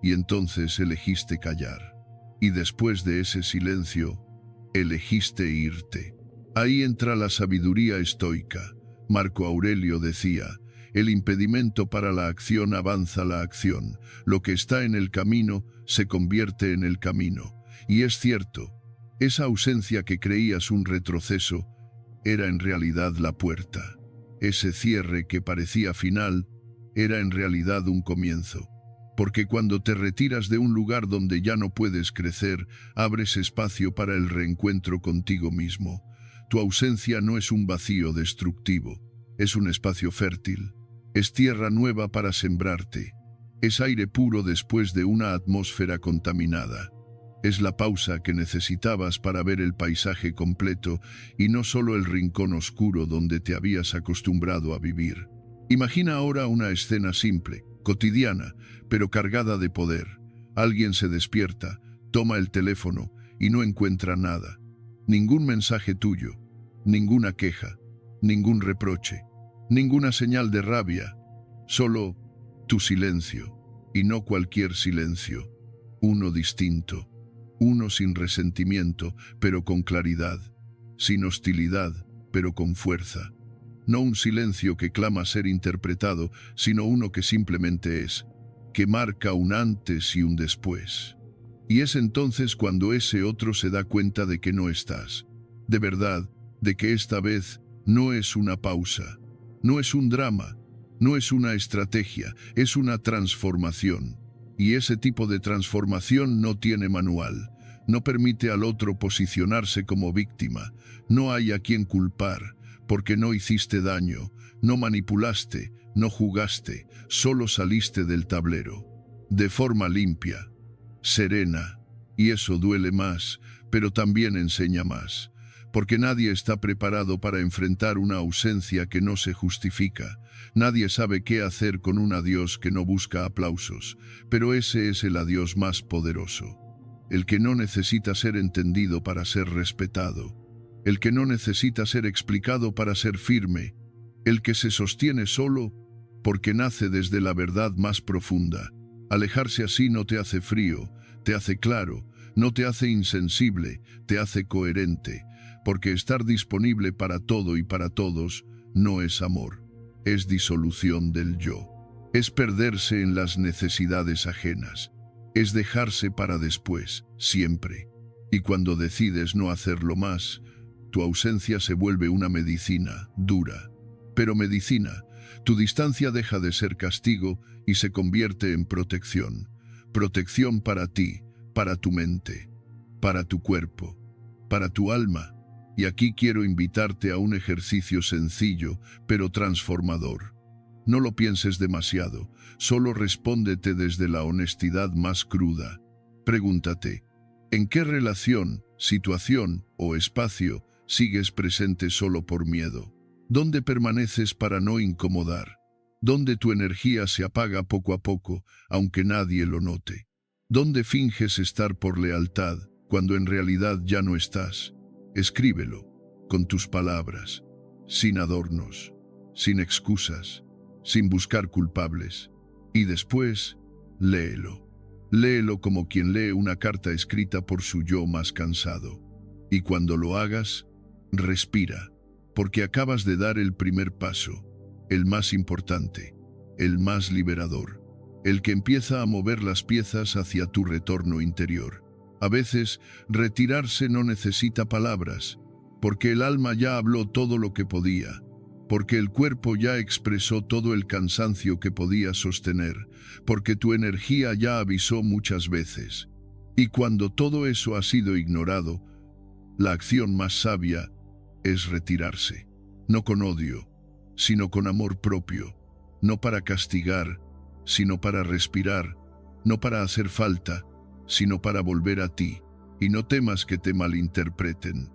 Speaker 1: Y entonces elegiste callar. Y después de ese silencio, elegiste irte. Ahí entra la sabiduría estoica. Marco Aurelio decía: el impedimento para la acción avanza la acción. Lo que está en el camino se convierte en el camino. Y es cierto, esa ausencia que creías un retroceso era en realidad la puerta. Ese cierre que parecía final era en realidad un comienzo. Porque cuando te retiras de un lugar donde ya no puedes crecer, abres espacio para el reencuentro contigo mismo. Tu ausencia no es un vacío destructivo, es un espacio fértil. Es tierra nueva para sembrarte. Es aire puro después de una atmósfera contaminada. Es la pausa que necesitabas para ver el paisaje completo y no solo el rincón oscuro donde te habías acostumbrado a vivir. Imagina ahora una escena simple, cotidiana, pero cargada de poder. Alguien se despierta, toma el teléfono y no encuentra nada. Ningún mensaje tuyo, ninguna queja, ningún reproche, ninguna señal de rabia, solo tu silencio, y no cualquier silencio, uno distinto, uno sin resentimiento, pero con claridad, sin hostilidad, pero con fuerza. No un silencio que clama ser interpretado, sino uno que simplemente es, que marca un antes y un después. Y es entonces cuando ese otro se da cuenta de que no estás, de verdad, de que esta vez no es una pausa, no es un drama, no es una estrategia, es una transformación. Y ese tipo de transformación no tiene manual, no permite al otro posicionarse como víctima, no hay a quien culpar, porque no hiciste daño, no manipulaste, no jugaste, solo saliste del tablero, de forma limpia, serena, y eso duele más, pero también enseña más, porque nadie está preparado para enfrentar una ausencia que no se justifica, nadie sabe qué hacer con un adiós que no busca aplausos, pero ese es el adiós más poderoso, el que no necesita ser entendido para ser respetado, el que no necesita ser explicado para ser firme, el que se sostiene solo porque nace desde la verdad más profunda. Alejarse así no te hace frío, te hace claro, no te hace insensible, te hace coherente, porque estar disponible para todo y para todos no es amor, es disolución del yo, es perderse en las necesidades ajenas, es dejarse para después, siempre. Y cuando decides no hacerlo más, tu ausencia se vuelve una medicina dura. Pero medicina, tu distancia deja de ser castigo y se convierte en protección. Protección para ti, para tu mente, para tu cuerpo, para tu alma. Y aquí quiero invitarte a un ejercicio sencillo, pero transformador. No lo pienses demasiado, solo respóndete desde la honestidad más cruda. Pregúntate, ¿en qué relación, situación o espacio sigues presente solo por miedo? ¿Dónde permaneces para no incomodar? ¿Dónde tu energía se apaga poco a poco, aunque nadie lo note? ¿Dónde finges estar por lealtad, cuando en realidad ya no estás? Escríbelo, con tus palabras, sin adornos, sin excusas, sin buscar culpables. Y después, léelo. Léelo como quien lee una carta escrita por su yo más cansado. Y cuando lo hagas, respira, porque acabas de dar el primer paso, el más importante, el más liberador, el que empieza a mover las piezas hacia tu retorno interior. A veces, retirarse no necesita palabras, porque el alma ya habló todo lo que podía. porque el cuerpo ya expresó todo el cansancio que podía sostener, porque tu energía ya avisó muchas veces. Y cuando todo eso ha sido ignorado, la acción más sabia es retirarse, no con odio, sino con amor propio, no para castigar, sino para respirar, no para hacer falta, sino para volver a ti, y no temas que te malinterpreten.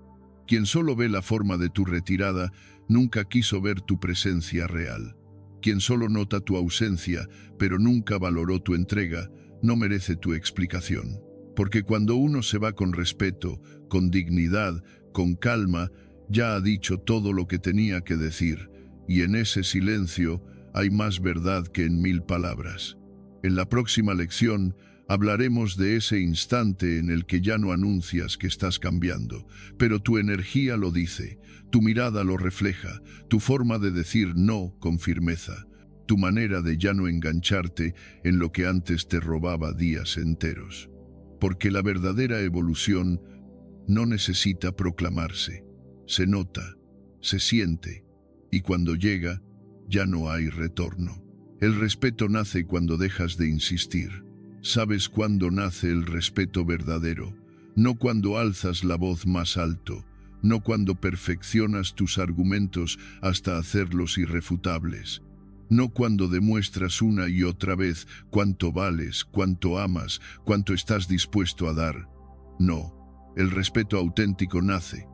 Speaker 1: Quien solo ve la forma de tu retirada, nunca quiso ver tu presencia real. Quien solo nota tu ausencia, pero nunca valoró tu entrega, no merece tu explicación. Porque cuando uno se va con respeto, con dignidad, con calma, ya ha dicho todo lo que tenía que decir, y en ese silencio hay más verdad que en 1000 palabras. En la próxima lección hablaremos de ese instante en el que ya no anuncias que estás cambiando, pero tu energía lo dice, tu mirada lo refleja, tu forma de decir no con firmeza, tu manera de ya no engancharte en lo que antes te robaba días enteros. Porque la verdadera evolución no necesita proclamarse, se nota, se siente, y cuando llega, ya no hay retorno. El respeto nace cuando dejas de insistir. Sabes cuándo nace el respeto verdadero, no cuando alzas la voz más alto, no cuando perfeccionas tus argumentos hasta hacerlos irrefutables, no cuando demuestras una y otra vez cuánto vales, cuánto amas, cuánto estás dispuesto a dar. No, el respeto auténtico nace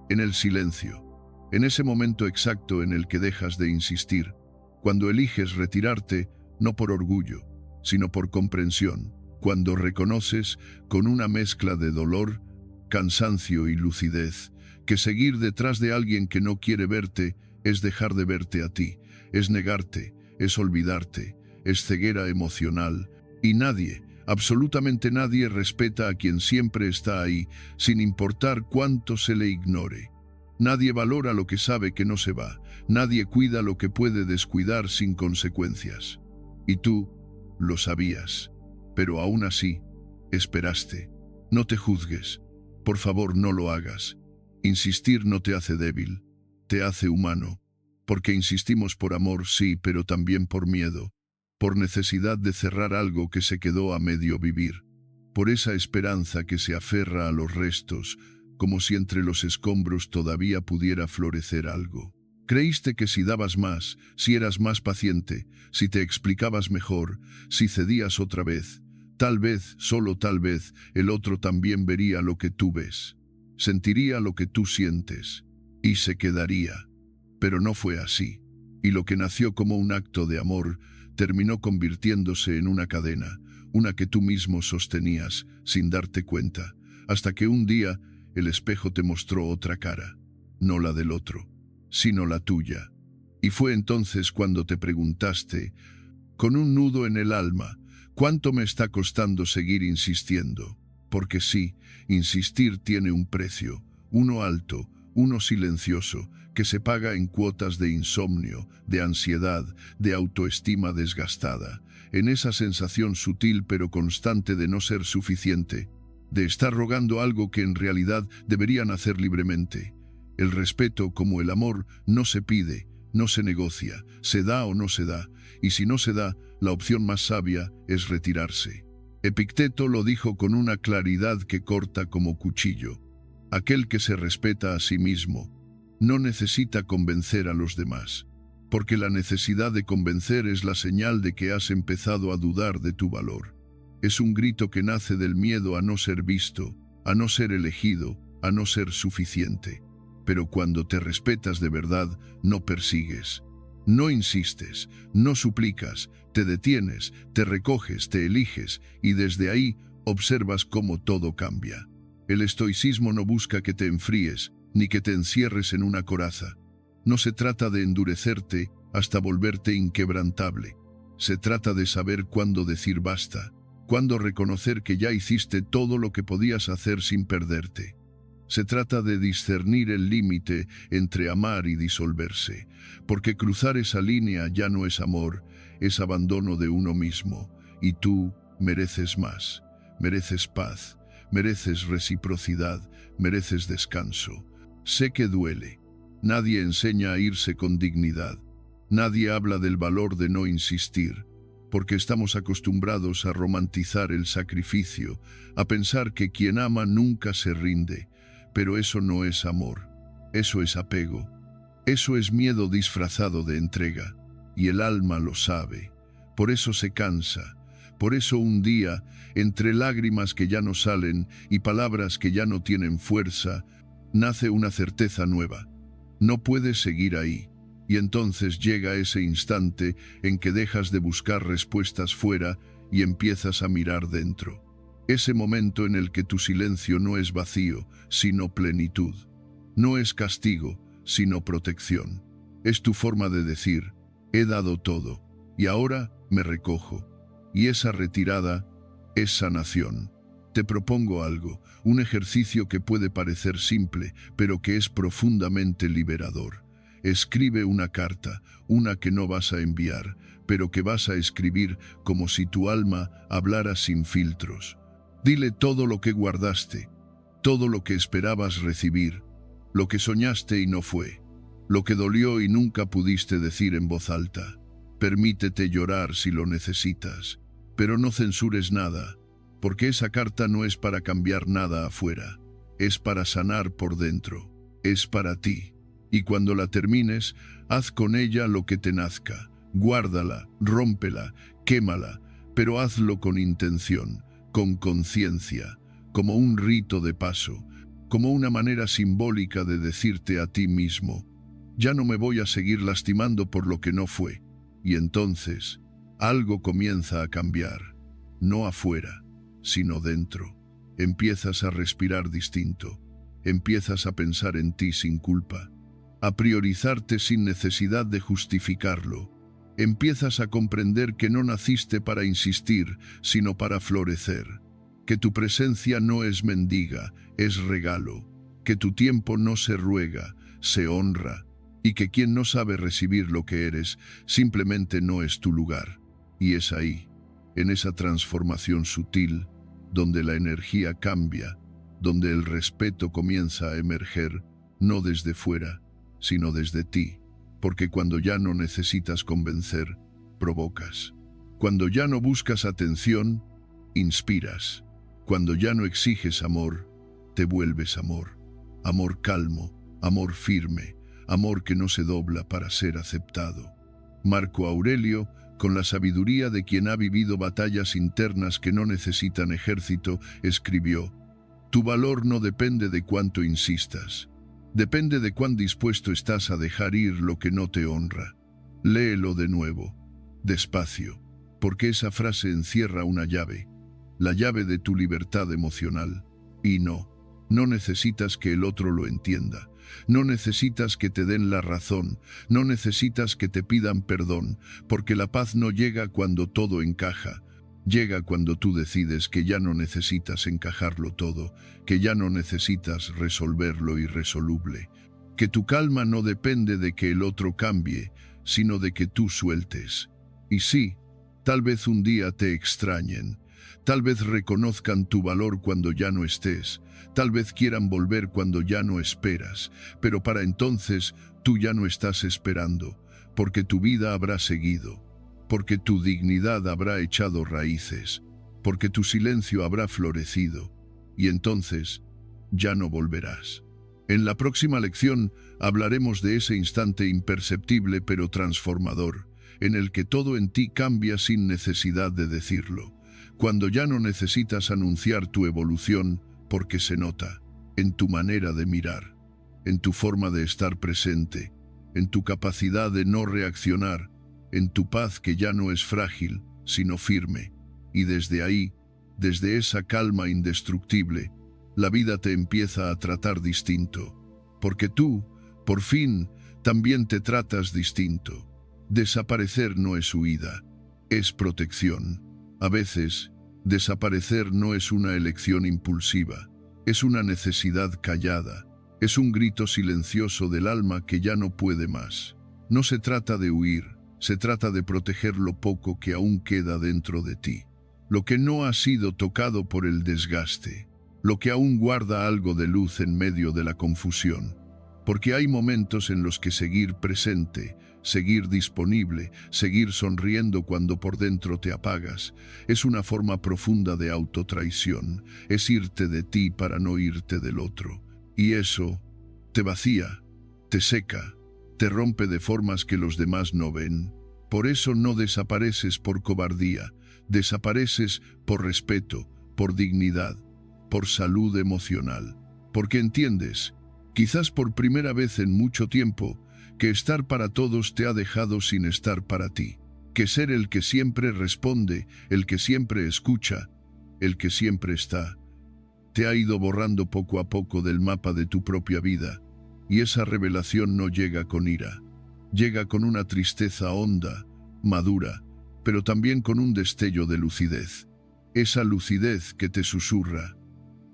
Speaker 1: en el silencio, en ese momento exacto en el que dejas de insistir, cuando eliges retirarte no por orgullo, sino por comprensión, cuando reconoces, con una mezcla de dolor, cansancio y lucidez, que seguir detrás de alguien que no quiere verte es dejar de verte a ti, es negarte, es olvidarte, es ceguera emocional, y nadie, absolutamente nadie respeta a quien siempre está ahí, sin importar cuánto se le ignore. Nadie valora lo que sabe que no se va, nadie cuida lo que puede descuidar sin consecuencias. Y tú lo sabías, pero aún así, esperaste. No te juzgues, por favor no lo hagas. Insistir no te hace débil, te hace humano, porque insistimos por amor, sí, pero también por miedo, por necesidad de cerrar algo que se quedó a medio vivir, por esa esperanza que se aferra a los restos, como si entre los escombros todavía pudiera florecer algo. Creíste que si dabas más, si eras más paciente, si te explicabas mejor, si cedías otra vez, tal vez, solo tal vez, el otro también vería lo que tú ves, sentiría lo que tú sientes, y se quedaría. Pero no fue así, y lo que nació como un acto de amor terminó convirtiéndose en una cadena, una que tú mismo sostenías sin darte cuenta, hasta que un día el espejo te mostró otra cara, no la del otro, sino la tuya. Y fue entonces cuando te preguntaste, con un nudo en el alma, ¿cuánto me está costando seguir insistiendo? Porque sí, insistir tiene un precio, uno alto, uno silencioso, que se paga en cuotas de insomnio, de ansiedad, de autoestima desgastada, en esa sensación sutil pero constante de no ser suficiente, de estar rogando algo que en realidad deberían hacer libremente. El respeto, como el amor, no se pide, no se negocia, se da o no se da, y si no se da, la opción más sabia es retirarse. Epicteto lo dijo con una claridad que corta como cuchillo. Aquel que se respeta a sí mismo no necesita convencer a los demás, porque la necesidad de convencer es la señal de que has empezado a dudar de tu valor. Es un grito que nace del miedo a no ser visto, a no ser elegido, a no ser suficiente. Pero cuando te respetas de verdad, no persigues, no insistes, no suplicas, te detienes, te recoges, te eliges, y desde ahí observas cómo todo cambia. El estoicismo no busca que te enfríes, ni que te encierres en una coraza. No se trata de endurecerte hasta volverte inquebrantable. Se trata de saber cuándo decir basta, cuándo reconocer que ya hiciste todo lo que podías hacer sin perderte. Se trata de discernir el límite entre amar y disolverse, porque cruzar esa línea ya no es amor, es abandono de uno mismo, y tú mereces más, mereces paz, mereces reciprocidad, mereces descanso. Sé que duele, Nadie enseña a irse con dignidad. Nadie habla del valor de no insistir, porque estamos acostumbrados a romantizar el sacrificio, a pensar que quien ama nunca se rinde, pero eso no es amor, eso es apego, eso es miedo disfrazado de entrega, y el alma lo sabe, por eso se cansa, por eso un día, entre lágrimas que ya no salen y palabras que ya no tienen fuerza, nace una certeza nueva. No puedes seguir ahí. Y entonces llega ese instante en que dejas de buscar respuestas fuera y empiezas a mirar dentro. Ese momento en el que tu silencio no es vacío, sino plenitud. No es castigo, sino protección. Es tu forma de decir, he dado todo, y ahora me recojo. Y esa retirada es sanación. Te propongo algo, un ejercicio que puede parecer simple, pero que es profundamente liberador. Escribe una carta, una que no vas a enviar, pero que vas a escribir como si tu alma hablara sin filtros. Dile todo lo que guardaste, todo lo que esperabas recibir, lo que soñaste y no fue, lo que dolió y nunca pudiste decir en voz alta. Permítete llorar si lo necesitas, pero no censures nada, porque esa carta no es para cambiar nada afuera, es para sanar por dentro, es para ti. Y cuando la termines, haz con ella lo que te nazca. Guárdala, rómpela, quémala, pero hazlo con intención, con conciencia, como un rito de paso, como una manera simbólica de decirte a ti mismo, ya no me voy a seguir lastimando por lo que no fue. Y entonces, algo comienza a cambiar, no afuera, sino dentro. Empiezas a respirar distinto, empiezas a pensar en ti sin culpa, a priorizarte sin necesidad de justificarlo. Empiezas a comprender que no naciste para insistir, sino para florecer, que tu presencia no es mendiga, es regalo, que tu tiempo no se ruega, se honra, y que quien no sabe recibir lo que eres, simplemente no es tu lugar. Y es ahí, en esa transformación sutil, donde la energía cambia, donde el respeto comienza a emerger, no desde fuera, sino desde ti, porque cuando ya no necesitas convencer, provocas. Cuando ya no buscas atención, inspiras. Cuando ya no exiges amor, te vuelves amor. Amor calmo, amor firme, amor que no se dobla para ser aceptado. Marco Aurelio, con la sabiduría de quien ha vivido batallas internas que no necesitan ejército, escribió: tu valor no depende de cuánto insistas. Depende de cuán dispuesto estás a dejar ir lo que no te honra. Léelo de nuevo, despacio, porque esa frase encierra una llave, la llave de tu libertad emocional. Y no necesitas que el otro lo entienda, no necesitas que te den la razón, no necesitas que te pidan perdón, porque la paz no llega cuando todo encaja. Llega cuando tú decides que ya no necesitas encajarlo todo, que ya no necesitas resolver lo irresoluble, que tu calma no depende de que el otro cambie, sino de que tú sueltes. Y sí, tal vez un día te extrañen, tal vez reconozcan tu valor cuando ya no estés, tal vez quieran volver cuando ya no esperas, pero para entonces tú ya no estás esperando, porque tu vida habrá seguido, porque tu dignidad habrá echado raíces, porque tu silencio habrá florecido, y entonces ya no volverás. En la próxima lección hablaremos de ese instante imperceptible pero transformador, en el que todo en ti cambia sin necesidad de decirlo, cuando ya no necesitas anunciar tu evolución porque se nota, en tu manera de mirar, en tu forma de estar presente, en tu capacidad de no reaccionar, en tu paz que ya no es frágil, sino firme, y desde ahí, desde esa calma indestructible, la vida te empieza a tratar distinto, porque tú, por fin, también te tratas distinto. Desaparecer no es huida, es protección. A veces, desaparecer no es una elección impulsiva, es una necesidad callada, es un grito silencioso del alma que ya no puede más. No se trata de huir, se trata de proteger lo poco que aún queda dentro de ti, lo que no ha sido tocado por el desgaste, lo que aún guarda algo de luz en medio de la confusión. Porque hay momentos en los que seguir presente, seguir disponible, seguir sonriendo cuando por dentro te apagas, es una forma profunda de autotraición, es irte de ti para no irte del otro. Y eso te vacía, te seca, te rompe de formas que los demás no ven. Por eso no desapareces por cobardía, desapareces por respeto, por dignidad, por salud emocional. Porque entiendes, quizás por primera vez en mucho tiempo, que estar para todos te ha dejado sin estar para ti. Que ser el que siempre responde, el que siempre escucha, el que siempre está, te ha ido borrando poco a poco del mapa de tu propia vida. Y esa revelación no llega con ira. Llega con una tristeza honda, madura, pero también con un destello de lucidez. Esa lucidez que te susurra: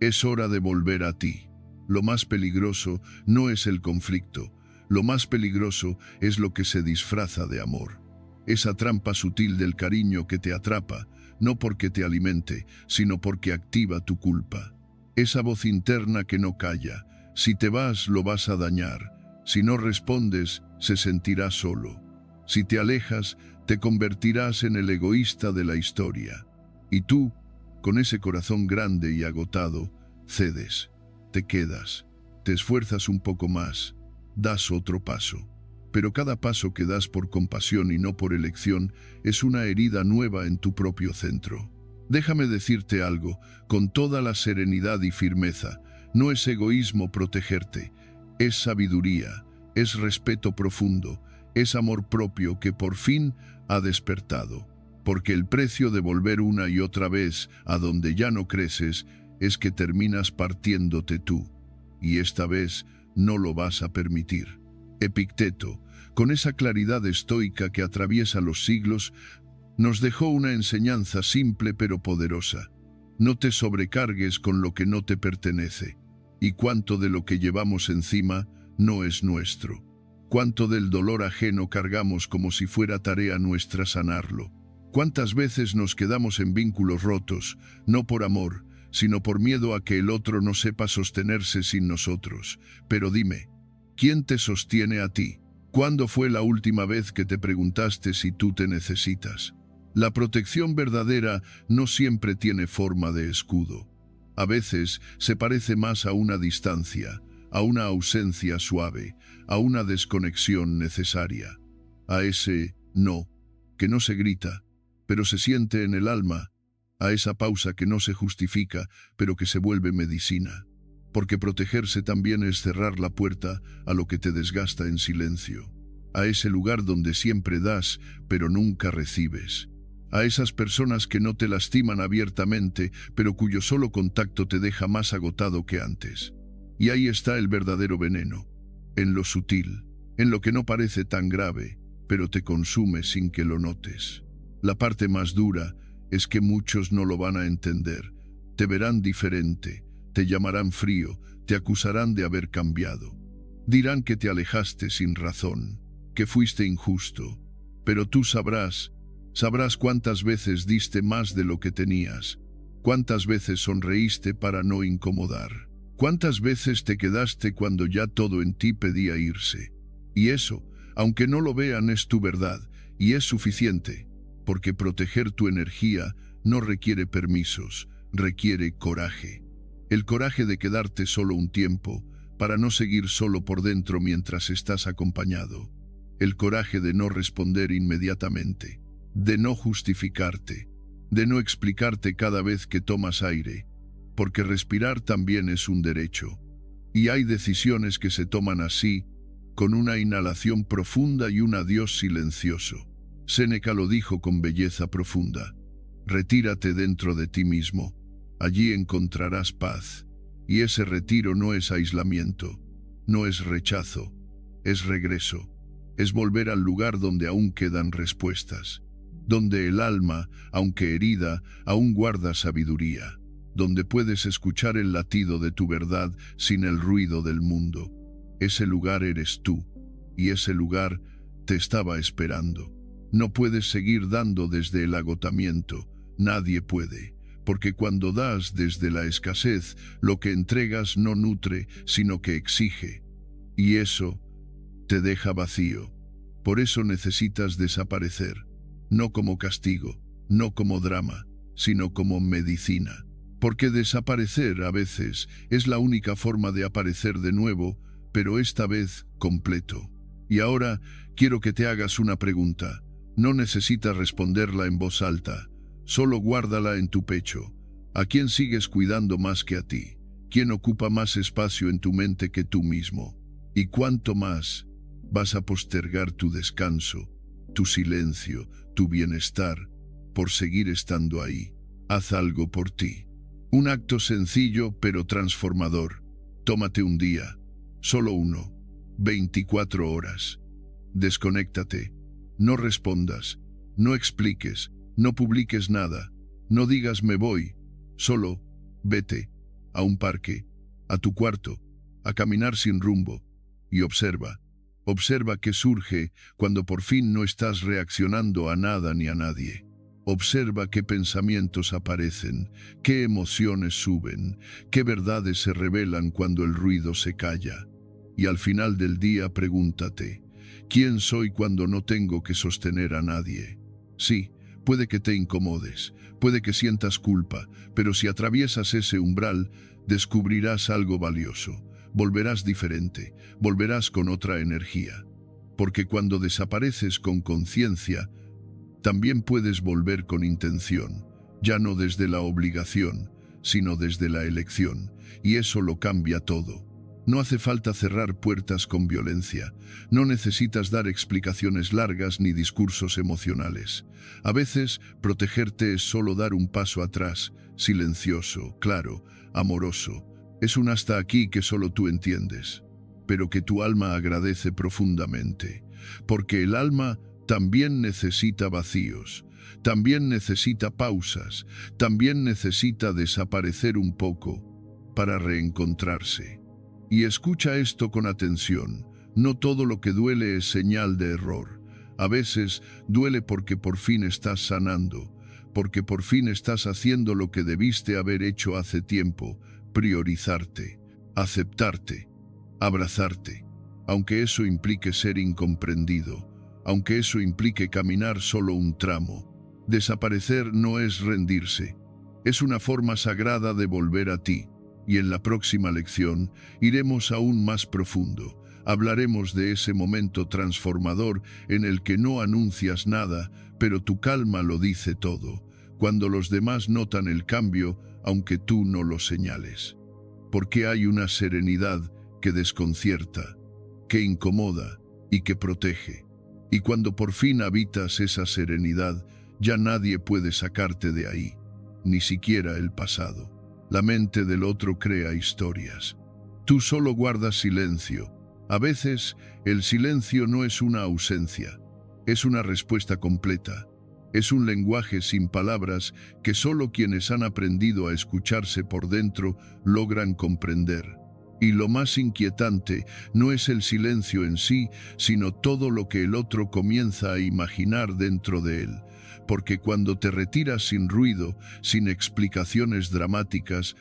Speaker 1: es hora de volver a ti. Lo más peligroso no es el conflicto, lo más peligroso es lo que se disfraza de amor. Esa trampa sutil del cariño que te atrapa, no porque te alimente, sino porque activa tu culpa. Esa voz interna que no calla: si te vas, lo vas a dañar. Si no respondes, se sentirá solo. Si te alejas, te convertirás en el egoísta de la historia. Y tú, con ese corazón grande y agotado, cedes, te quedas, te esfuerzas un poco más, das otro paso. Pero cada paso que das por compasión y no por elección es una herida nueva en tu propio centro. Déjame decirte algo, con toda la serenidad y firmeza: no es egoísmo protegerte, es sabiduría, es respeto profundo, es amor propio que por fin ha despertado. Porque el precio de volver una y otra vez a donde ya no creces es que terminas partiéndote tú. Y esta vez no lo vas a permitir. Epicteto, con esa claridad estoica que atraviesa los siglos, nos dejó una enseñanza simple pero poderosa. No te sobrecargues con lo que no te pertenece. Y cuánto de lo que llevamos encima no es nuestro. Cuánto del dolor ajeno cargamos como si fuera tarea nuestra sanarlo. Cuántas veces nos quedamos en vínculos rotos, no por amor, sino por miedo a que el otro no sepa sostenerse sin nosotros. Pero dime, ¿quién te sostiene a ti? ¿Cuándo fue la última vez que te preguntaste si tú te necesitas? La protección verdadera no siempre tiene forma de escudo. A veces se parece más a una distancia, a una ausencia suave, a una desconexión necesaria, a ese no, que no se grita, pero se siente en el alma, a esa pausa que no se justifica, pero que se vuelve medicina. Porque protegerse también es cerrar la puerta a lo que te desgasta en silencio, a ese lugar donde siempre das, pero nunca recibes. A esas personas que no te lastiman abiertamente, pero cuyo solo contacto te deja más agotado que antes. Y ahí está el verdadero veneno, en lo sutil, en lo que no parece tan grave, pero te consume sin que lo notes. La parte más dura es que muchos no lo van a entender, te verán diferente, te llamarán frío, te acusarán de haber cambiado. Dirán que te alejaste sin razón, que fuiste injusto, pero tú sabrás cuántas veces diste más de lo que tenías, cuántas veces sonreíste para no incomodar, cuántas veces te quedaste cuando ya todo en ti pedía irse. Y eso, aunque no lo vean, es tu verdad, y es suficiente, porque proteger tu energía no requiere permisos, requiere coraje. El coraje de quedarte solo un tiempo, para no seguir solo por dentro mientras estás acompañado. El coraje de no responder inmediatamente, de no justificarte, de no explicarte cada vez que tomas aire, porque respirar también es un derecho. Y hay decisiones que se toman así, con una inhalación profunda y un adiós silencioso. Séneca lo dijo con belleza profunda: retírate dentro de ti mismo, allí encontrarás paz. Y ese retiro no es aislamiento, no es rechazo, es regreso, es volver al lugar donde aún quedan respuestas, donde el alma, aunque herida, aún guarda sabiduría, donde puedes escuchar el latido de tu verdad sin el ruido del mundo. Ese lugar eres tú, y ese lugar te estaba esperando. No puedes seguir dando desde el agotamiento, nadie puede, porque cuando das desde la escasez, lo que entregas no nutre, sino que exige. Y eso te deja vacío. Por eso necesitas desaparecer, no como castigo, no como drama, sino como medicina. Porque desaparecer a veces es la única forma de aparecer de nuevo, pero esta vez completo. Y ahora quiero que te hagas una pregunta. No necesitas responderla en voz alta, solo guárdala en tu pecho. ¿A quién sigues cuidando más que a ti? ¿Quién ocupa más espacio en tu mente que tú mismo? ¿Y cuánto más vas a postergar tu descanso, tu silencio, tu bienestar, por seguir estando ahí? Haz algo por ti. Un acto sencillo pero transformador. Tómate un día, solo uno, 24 horas. Desconéctate. No respondas, no expliques, no publiques nada, no digas me voy. Solo vete a un parque, a tu cuarto, a caminar sin rumbo y observa. Observa qué surge cuando por fin no estás reaccionando a nada ni a nadie. Observa qué pensamientos aparecen, qué emociones suben, qué verdades se revelan cuando el ruido se calla. Y al final del día pregúntate, ¿quién soy cuando no tengo que sostener a nadie? Sí, puede que te incomodes, puede que sientas culpa, pero si atraviesas ese umbral, descubrirás algo valioso. Volverás diferente, volverás con otra energía. Porque cuando desapareces con conciencia, también puedes volver con intención, ya no desde la obligación, sino desde la elección, y eso lo cambia todo. No hace falta cerrar puertas con violencia, no necesitas dar explicaciones largas ni discursos emocionales. A veces, protegerte es solo dar un paso atrás, silencioso, claro, amoroso. Es un hasta aquí que solo tú entiendes, pero que tu alma agradece profundamente, porque el alma también necesita vacíos, también necesita pausas, también necesita desaparecer un poco para reencontrarse. Y escucha esto con atención, no todo lo que duele es señal de error. A veces duele porque por fin estás sanando, porque por fin estás haciendo lo que debiste haber hecho hace tiempo, priorizarte, aceptarte, abrazarte, aunque eso implique ser incomprendido, aunque eso implique caminar solo un tramo. Desaparecer no es rendirse, es una forma sagrada de volver a ti, y en la próxima lección iremos aún más profundo. Hablaremos de ese momento transformador en el que no anuncias nada, pero tu calma lo dice todo, cuando los demás notan el cambio, aunque tú no lo señales. Porque hay una serenidad que desconcierta, que incomoda y que protege. Y cuando por fin habitas esa serenidad, ya nadie puede sacarte de ahí, ni siquiera el pasado. La mente del otro crea historias. Tú solo guardas silencio. A veces, el silencio no es una ausencia, es una respuesta completa. Es un lenguaje sin palabras que solo quienes han aprendido a escucharse por dentro logran comprender. Y lo más inquietante no es el silencio en sí, sino todo lo que el otro comienza a imaginar dentro de él. Porque cuando te retiras sin ruido, sin explicaciones dramáticas,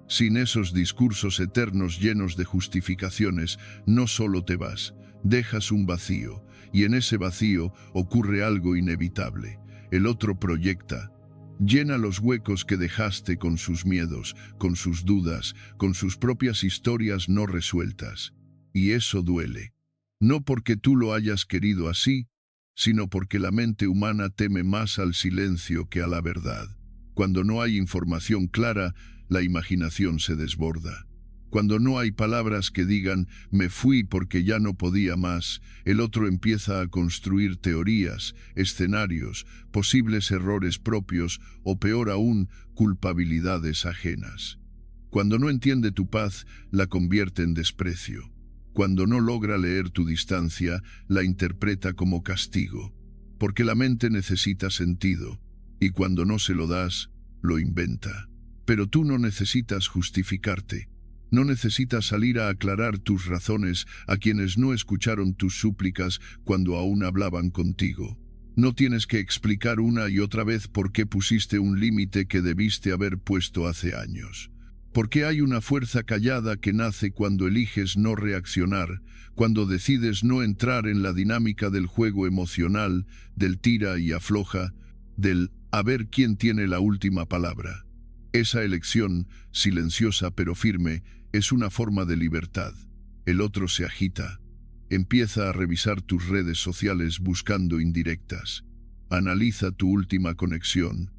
Speaker 1: sin esos discursos eternos llenos de justificaciones, no solo te vas, dejas un vacío, y en ese vacío ocurre algo inevitable. El otro proyecta, llena los huecos que dejaste con sus miedos, con sus dudas, con sus propias historias no resueltas. Y eso duele. No porque tú lo hayas querido así, sino porque la mente humana teme más al silencio que a la verdad. Cuando no hay información clara, la imaginación se desborda. Cuando no hay palabras que digan «me fui porque ya no podía más», el otro empieza a construir teorías, escenarios, posibles errores propios o peor aún, culpabilidades ajenas. Cuando no entiende tu paz, la convierte en desprecio. Cuando no logra leer tu distancia, la interpreta como castigo. Porque la mente necesita sentido, y cuando no se lo das, lo inventa. Pero tú no necesitas justificarte. No necesitas salir a aclarar tus razones a quienes no escucharon tus súplicas cuando aún hablaban contigo. No tienes que explicar una y otra vez por qué pusiste un límite que debiste haber puesto hace años. Porque hay una fuerza callada que nace cuando eliges no reaccionar, cuando decides no entrar en la dinámica del juego emocional, del tira y afloja, del a ver quién tiene la última palabra. Esa elección, silenciosa pero firme, es una forma de libertad. El otro se agita. Empieza a revisar tus redes sociales buscando indirectas. Analiza tu última conexión.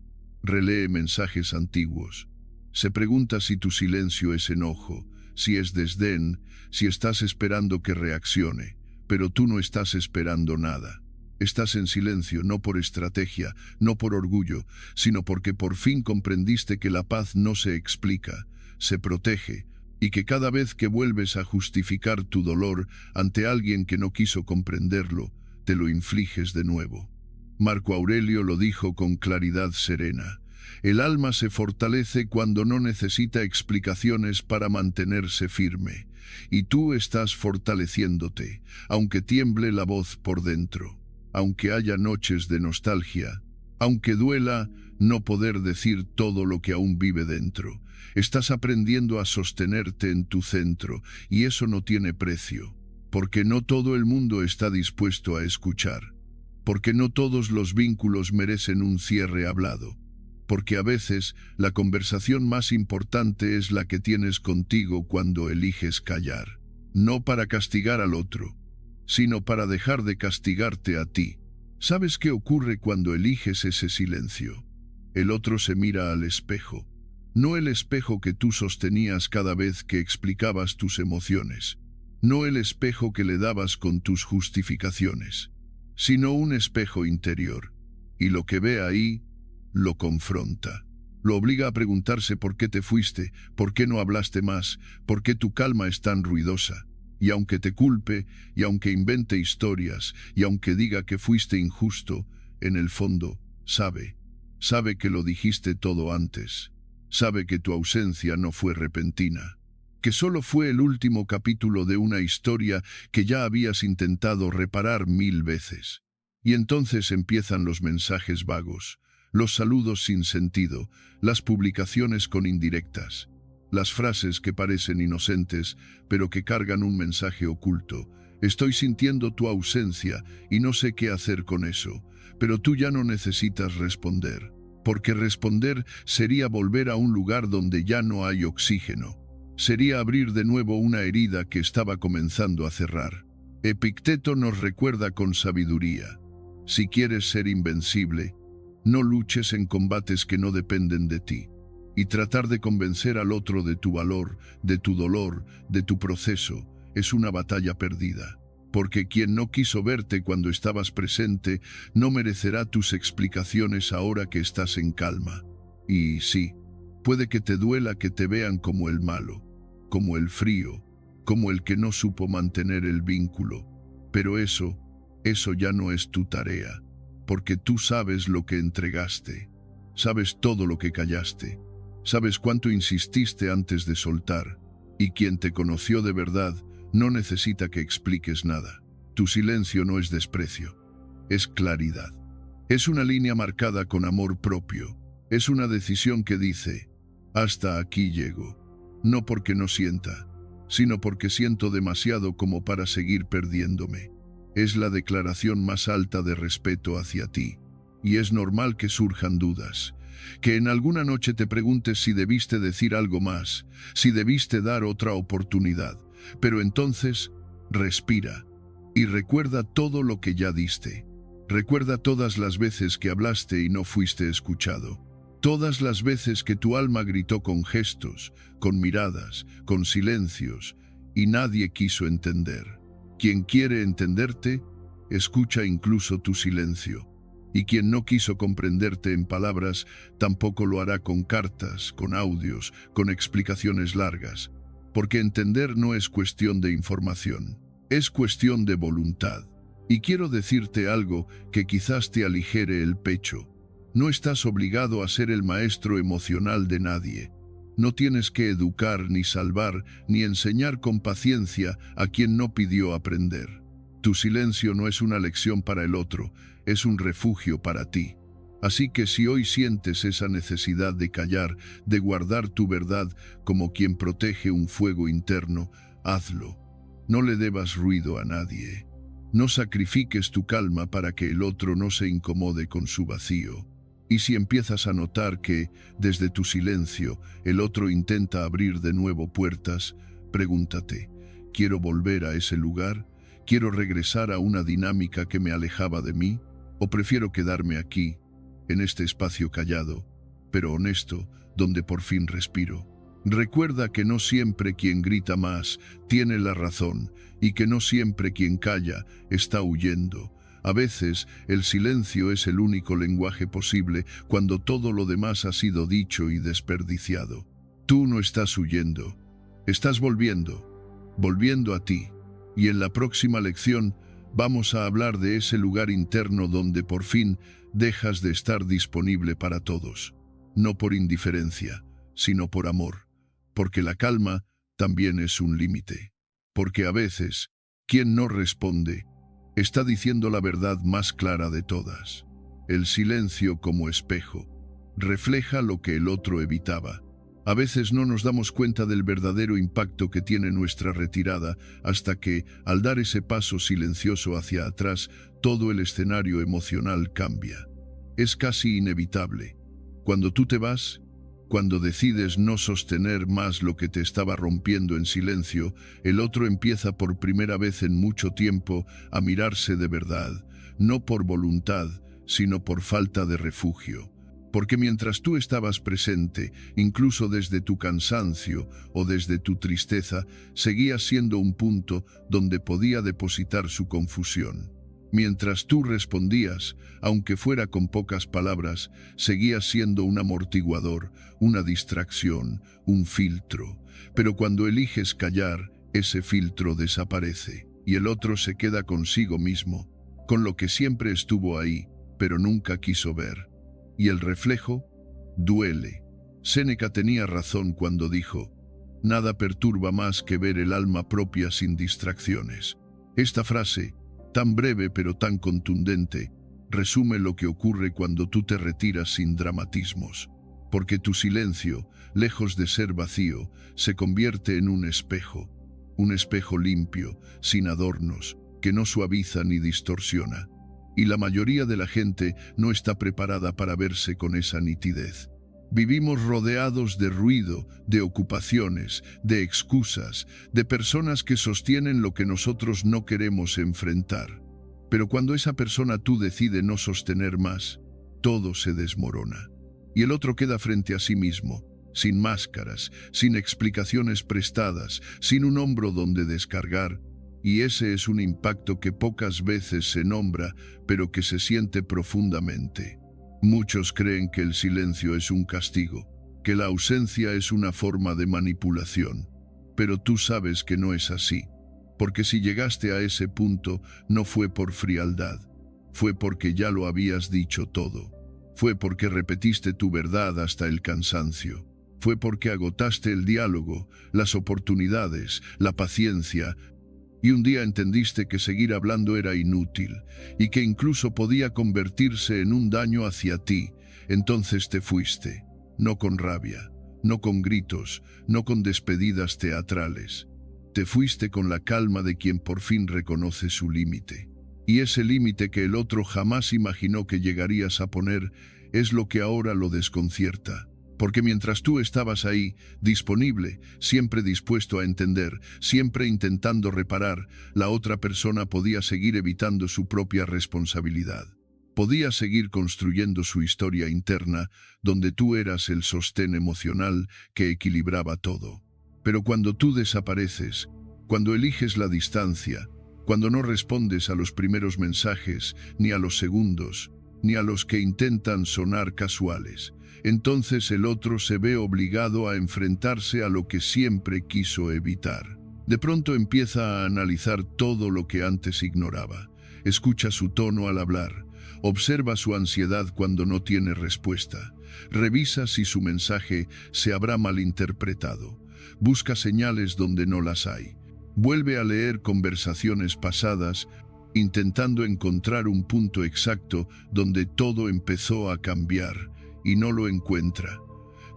Speaker 1: Relee mensajes antiguos. Se pregunta si tu silencio es enojo, si es desdén, si estás esperando que reaccione, pero tú no estás esperando nada. Estás en silencio no por estrategia, no por orgullo, sino porque por fin comprendiste que la paz no se explica, se protege, y que cada vez que vuelves a justificar tu dolor ante alguien que no quiso comprenderlo, te lo infliges de nuevo. Marco Aurelio lo dijo con claridad serena. El alma se fortalece cuando no necesita explicaciones para mantenerse firme, y tú estás fortaleciéndote, aunque tiemble la voz por dentro, aunque haya noches de nostalgia, aunque duela no poder decir todo lo que aún vive dentro. Estás aprendiendo a sostenerte en tu centro, y eso no tiene precio, porque no todo el mundo está dispuesto a escuchar, porque no todos los vínculos merecen un cierre hablado. Porque a veces la conversación más importante es la que tienes contigo cuando eliges callar, no para castigar al otro, sino para dejar de castigarte a ti. ¿Sabes qué ocurre cuando eliges ese silencio? El otro se mira al espejo, no el espejo que tú sostenías cada vez que explicabas tus emociones, no el espejo que le dabas con tus justificaciones, sino un espejo interior, y lo que ve ahí lo confronta. Lo obliga a preguntarse por qué te fuiste, por qué no hablaste más, por qué tu calma es tan ruidosa. Y aunque te culpe, y aunque invente historias, y aunque diga que fuiste injusto, en el fondo sabe que lo dijiste todo antes. Sabe que tu ausencia no fue repentina, que solo fue el último capítulo de una historia que ya habías intentado reparar 1000 veces. Y entonces empiezan los mensajes vagos, los saludos sin sentido, las publicaciones con indirectas, las frases que parecen inocentes, pero que cargan un mensaje oculto. Estoy sintiendo tu ausencia y no sé qué hacer con eso, pero tú ya no necesitas responder, porque responder sería volver a un lugar donde ya no hay oxígeno. Sería abrir de nuevo una herida que estaba comenzando a cerrar. Epicteto nos recuerda con sabiduría: si quieres ser invencible, no luches en combates que no dependen de ti, y tratar de convencer al otro de tu valor, de tu dolor, de tu proceso, es una batalla perdida, porque quien no quiso verte cuando estabas presente no merecerá tus explicaciones ahora que estás en calma. Y sí, puede que te duela que te vean como el malo, como el frío, como el que no supo mantener el vínculo, pero eso ya no es tu tarea. Porque tú sabes lo que entregaste, sabes todo lo que callaste, sabes cuánto insististe antes de soltar, y quien te conoció de verdad no necesita que expliques nada. Tu silencio no es desprecio, es claridad. Es una línea marcada con amor propio, es una decisión que dice: hasta aquí llego, no porque no sienta, sino porque siento demasiado como para seguir perdiéndome. Es la declaración más alta de respeto hacia ti, y es normal que surjan dudas, que en alguna noche te preguntes si debiste decir algo más, si debiste dar otra oportunidad, pero entonces respira y recuerda todo lo que ya diste. Recuerda todas las veces que hablaste y no fuiste escuchado, todas las veces que tu alma gritó con gestos, con miradas, con silencios, y nadie quiso entender. Quien quiere entenderte, escucha incluso tu silencio, y quien no quiso comprenderte en palabras, tampoco lo hará con cartas, con audios, con explicaciones largas, porque entender no es cuestión de información, es cuestión de voluntad. Y quiero decirte algo que quizás te aligere el pecho. No estás obligado a ser el maestro emocional de nadie. No tienes que educar, ni salvar, ni enseñar con paciencia a quien no pidió aprender. Tu silencio no es una lección para el otro, es un refugio para ti. Así que si hoy sientes esa necesidad de callar, de guardar tu verdad como quien protege un fuego interno, hazlo. No le debas ruido a nadie. No sacrifiques tu calma para que el otro no se incomode con su vacío. Y si empiezas a notar que, desde tu silencio, el otro intenta abrir de nuevo puertas, pregúntate, ¿quiero volver a ese lugar? ¿Quiero regresar a una dinámica que me alejaba de mí? ¿O prefiero quedarme aquí, en este espacio callado, pero honesto, donde por fin respiro? Recuerda que no siempre quien grita más tiene la razón y que no siempre quien calla está huyendo. A veces el silencio es el único lenguaje posible cuando todo lo demás ha sido dicho y desperdiciado. Tú no estás huyendo, estás volviendo a ti. Y en la próxima lección vamos a hablar de ese lugar interno donde por fin dejas de estar disponible para todos. No por indiferencia, sino por amor. Porque la calma también es un límite. Porque a veces, quien no responde, está diciendo la verdad más clara de todas. El silencio como espejo refleja lo que el otro evitaba. A veces no nos damos cuenta del verdadero impacto que tiene nuestra retirada hasta que, al dar ese paso silencioso hacia atrás, todo el escenario emocional cambia. Es casi inevitable. Cuando tú te vas, cuando decides no sostener más lo que te estaba rompiendo en silencio, el otro empieza por primera vez en mucho tiempo a mirarse de verdad, no por voluntad, sino por falta de refugio. Porque mientras tú estabas presente, incluso desde tu cansancio o desde tu tristeza, seguías siendo un punto donde podía depositar su confusión. Mientras tú respondías, aunque fuera con pocas palabras, seguías siendo un amortiguador, una distracción, un filtro. Pero cuando eliges callar, ese filtro desaparece y el otro se queda consigo mismo, con lo que siempre estuvo ahí, pero nunca quiso ver. Y el reflejo duele. Séneca tenía razón cuando dijo: nada perturba más que ver el alma propia sin distracciones. Esta frase, tan breve pero tan contundente, resume lo que ocurre cuando tú te retiras sin dramatismos. Porque tu silencio, lejos de ser vacío, se convierte en un espejo limpio, sin adornos, que no suaviza ni distorsiona. Y la mayoría de la gente no está preparada para verse con esa nitidez. Vivimos rodeados de ruido, de ocupaciones, de excusas, de personas que sostienen lo que nosotros no queremos enfrentar. Pero cuando esa persona tú decide no sostener más, todo se desmorona. Y el otro queda frente a sí mismo, sin máscaras, sin explicaciones prestadas, sin un hombro donde descargar. Y ese es un impacto que pocas veces se nombra, pero que se siente profundamente. Muchos creen que el silencio es un castigo, que la ausencia es una forma de manipulación. Pero tú sabes que no es así, porque si llegaste a ese punto no fue por frialdad, fue porque ya lo habías dicho todo. Fue porque repetiste tu verdad hasta el cansancio. Fue porque agotaste el diálogo, las oportunidades, la paciencia, y un día entendiste que seguir hablando era inútil y que incluso podía convertirse en un daño hacia ti. Entonces te fuiste, no con rabia, no con gritos, no con despedidas teatrales. Te fuiste con la calma de quien por fin reconoce su límite. Y ese límite que el otro jamás imaginó que llegarías a poner es lo que ahora lo desconcierta. Porque mientras tú estabas ahí, disponible, siempre dispuesto a entender, siempre intentando reparar, la otra persona podía seguir evitando su propia responsabilidad. Podía seguir construyendo su historia interna, donde tú eras el sostén emocional que equilibraba todo. Pero cuando tú desapareces, cuando eliges la distancia, cuando no respondes a los primeros mensajes, ni a los segundos, ni a los que intentan sonar casuales, entonces el otro se ve obligado a enfrentarse a lo que siempre quiso evitar. De pronto empieza a analizar todo lo que antes ignoraba. Escucha su tono al hablar. Observa su ansiedad cuando no tiene respuesta. Revisa si su mensaje se habrá malinterpretado. Busca señales donde no las hay. Vuelve a leer conversaciones pasadas intentando encontrar un punto exacto donde todo empezó a cambiar, y no lo encuentra.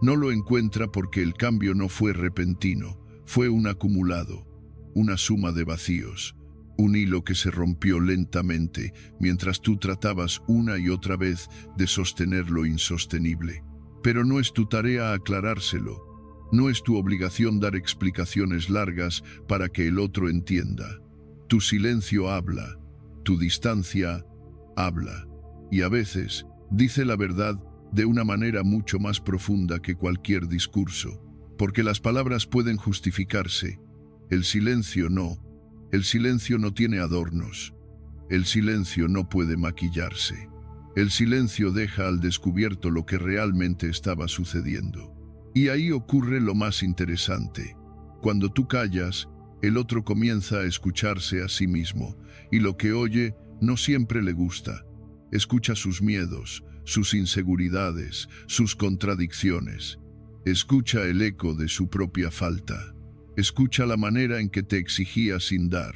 Speaker 1: No lo encuentra porque el cambio no fue repentino, fue un acumulado, una suma de vacíos, un hilo que se rompió lentamente mientras tú tratabas una y otra vez de sostener lo insostenible. Pero no es tu tarea aclarárselo, no es tu obligación dar explicaciones largas para que el otro entienda. Tu silencio habla, tu distancia habla, y a veces dice la verdad de una manera mucho más profunda que cualquier discurso, porque las palabras pueden justificarse, el silencio no. El silencio no tiene adornos. El silencio no puede maquillarse. El silencio deja al descubierto lo que realmente estaba sucediendo. Y ahí ocurre lo más interesante. Cuando tú callas, el otro comienza a escucharse a sí mismo, y lo que oye no siempre le gusta. Escucha sus miedos, sus inseguridades, sus contradicciones. Escucha el eco de su propia falta. Escucha la manera en que te exigía sin dar.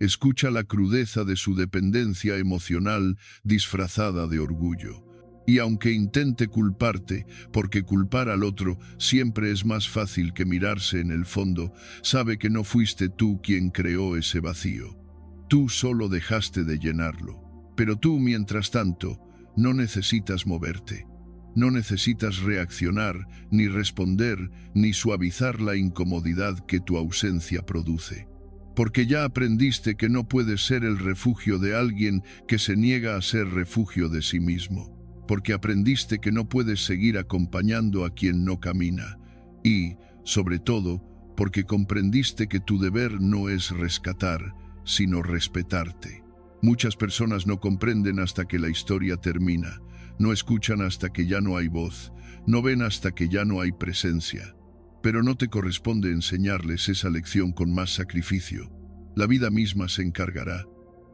Speaker 1: Escucha la crudeza de su dependencia emocional disfrazada de orgullo. Y aunque intente culparte, porque culpar al otro siempre es más fácil que mirarse en el fondo, sabe que no fuiste tú quien creó ese vacío. Tú solo dejaste de llenarlo. Pero tú, mientras tanto, no necesitas moverte. No necesitas reaccionar, ni responder, ni suavizar la incomodidad que tu ausencia produce. Porque ya aprendiste que no puedes ser el refugio de alguien que se niega a ser refugio de sí mismo. Porque aprendiste que no puedes seguir acompañando a quien no camina. Y, sobre todo, porque comprendiste que tu deber no es rescatar, sino respetarte. Muchas personas no comprenden hasta que la historia termina. No escuchan hasta que ya no hay voz, no ven hasta que ya no hay presencia. Pero no te corresponde enseñarles esa lección con más sacrificio. La vida misma se encargará,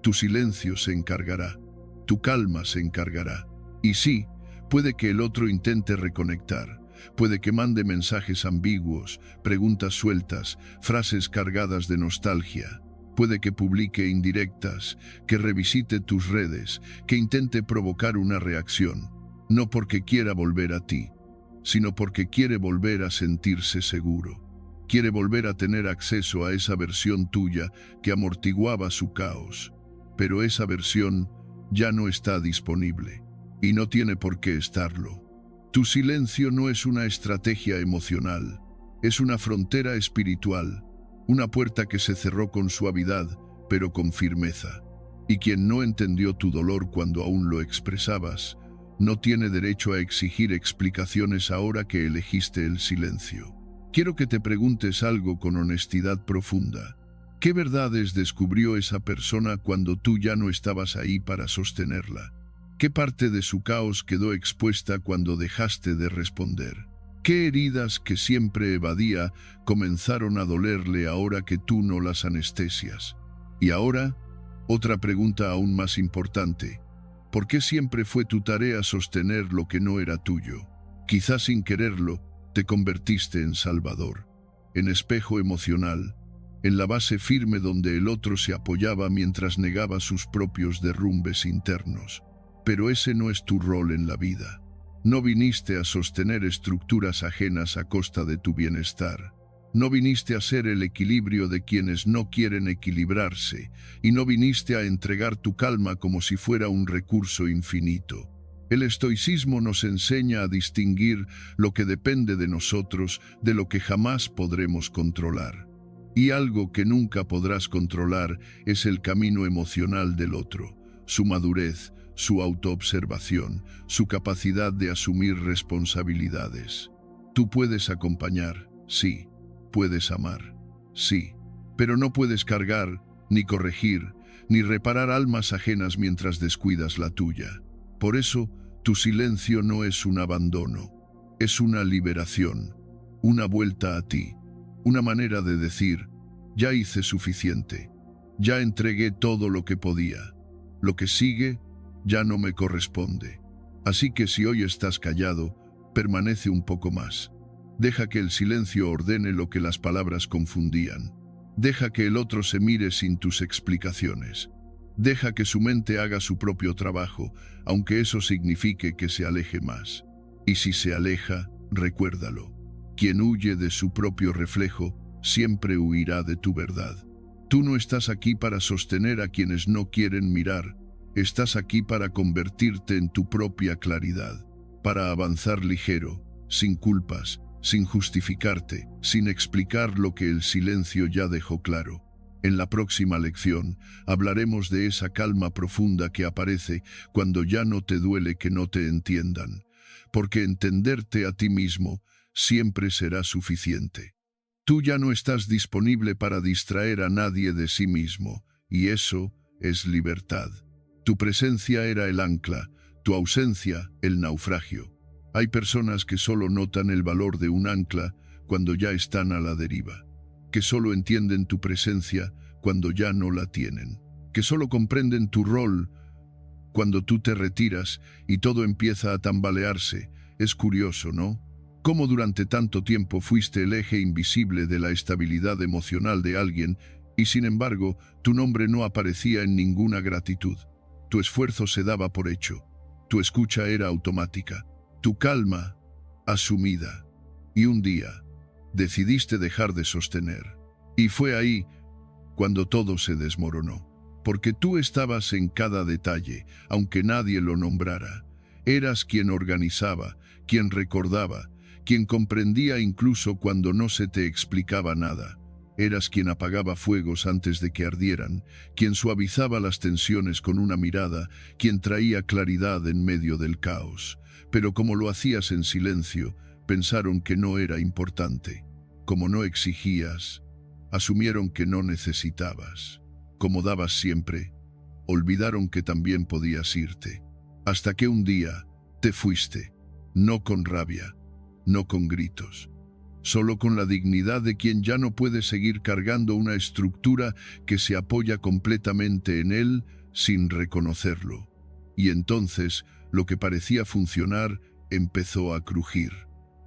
Speaker 1: tu silencio se encargará, tu calma se encargará. Y sí, puede que el otro intente reconectar, puede que mande mensajes ambiguos, preguntas sueltas, frases cargadas de nostalgia. Puede que publique indirectas, que revisite tus redes, que intente provocar una reacción, no porque quiera volver a ti, sino porque quiere volver a sentirse seguro. Quiere volver a tener acceso a esa versión tuya que amortiguaba su caos. Pero esa versión ya no está disponible, y no tiene por qué estarlo. Tu silencio no es una estrategia emocional, es una frontera espiritual. Una puerta que se cerró con suavidad, pero con firmeza. Y quien no entendió tu dolor cuando aún lo expresabas, no tiene derecho a exigir explicaciones ahora que elegiste el silencio. Quiero que te preguntes algo con honestidad profunda. ¿Qué verdades descubrió esa persona cuando tú ya no estabas ahí para sostenerla? ¿Qué parte de su caos quedó expuesta cuando dejaste de responder? ¿Qué heridas que siempre evadía comenzaron a dolerle ahora que tú no las anestesias? Y ahora, otra pregunta aún más importante. ¿Por qué siempre fue tu tarea sostener lo que no era tuyo? Quizás sin quererlo, te convertiste en salvador, en espejo emocional, en la base firme donde el otro se apoyaba mientras negaba sus propios derrumbes internos. Pero ese no es tu rol en la vida. No viniste a sostener estructuras ajenas a costa de tu bienestar. No viniste a ser el equilibrio de quienes no quieren equilibrarse, y no viniste a entregar tu calma como si fuera un recurso infinito. El estoicismo nos enseña a distinguir lo que depende de nosotros de lo que jamás podremos controlar. Y algo que nunca podrás controlar es el camino emocional del otro, su madurez, su autoobservación, su capacidad de asumir responsabilidades. Tú puedes acompañar, sí. Puedes amar, sí. Pero no puedes cargar, ni corregir, ni reparar almas ajenas mientras descuidas la tuya. Por eso, tu silencio no es un abandono, es una liberación, una vuelta a ti, una manera de decir, ya hice suficiente, ya entregué todo lo que podía, lo que sigue ya no me corresponde. Así que si hoy estás callado, permanece un poco más. Deja que el silencio ordene lo que las palabras confundían. Deja que el otro se mire sin tus explicaciones. Deja que su mente haga su propio trabajo, aunque eso signifique que se aleje más. Y si se aleja, recuérdalo. Quien huye de su propio reflejo, siempre huirá de tu verdad. Tú no estás aquí para sostener a quienes no quieren mirar. Estás aquí para convertirte en tu propia claridad, para avanzar ligero, sin culpas, sin justificarte, sin explicar lo que el silencio ya dejó claro. En la próxima lección hablaremos de esa calma profunda que aparece cuando ya no te duele que no te entiendan, porque entenderte a ti mismo siempre será suficiente. Tú ya no estás disponible para distraer a nadie de sí mismo, y eso es libertad. Tu presencia era el ancla, tu ausencia el naufragio. Hay personas que solo notan el valor de un ancla cuando ya están a la deriva, que solo entienden tu presencia cuando ya no la tienen, que solo comprenden tu rol cuando tú te retiras y todo empieza a tambalearse. Es curioso, ¿no? Cómo durante tanto tiempo fuiste el eje invisible de la estabilidad emocional de alguien y sin embargo tu nombre no aparecía en ninguna gratitud. Tu esfuerzo se daba por hecho, tu escucha era automática, tu calma asumida. Y un día decidiste dejar de sostener. Y fue ahí cuando todo se desmoronó. Porque tú estabas en cada detalle, aunque nadie lo nombrara. Eras quien organizaba, quien recordaba, quien comprendía incluso cuando no se te explicaba nada. Eras quien apagaba fuegos antes de que ardieran, quien suavizaba las tensiones con una mirada, quien traía claridad en medio del caos. Pero como lo hacías en silencio, pensaron que no era importante. Como no exigías, asumieron que no necesitabas. Como dabas siempre, olvidaron que también podías irte. Hasta que un día te fuiste, no con rabia, no con gritos, solo con la dignidad de quien ya no puede seguir cargando una estructura que se apoya completamente en él sin reconocerlo. Y entonces, lo que parecía funcionar empezó a crujir.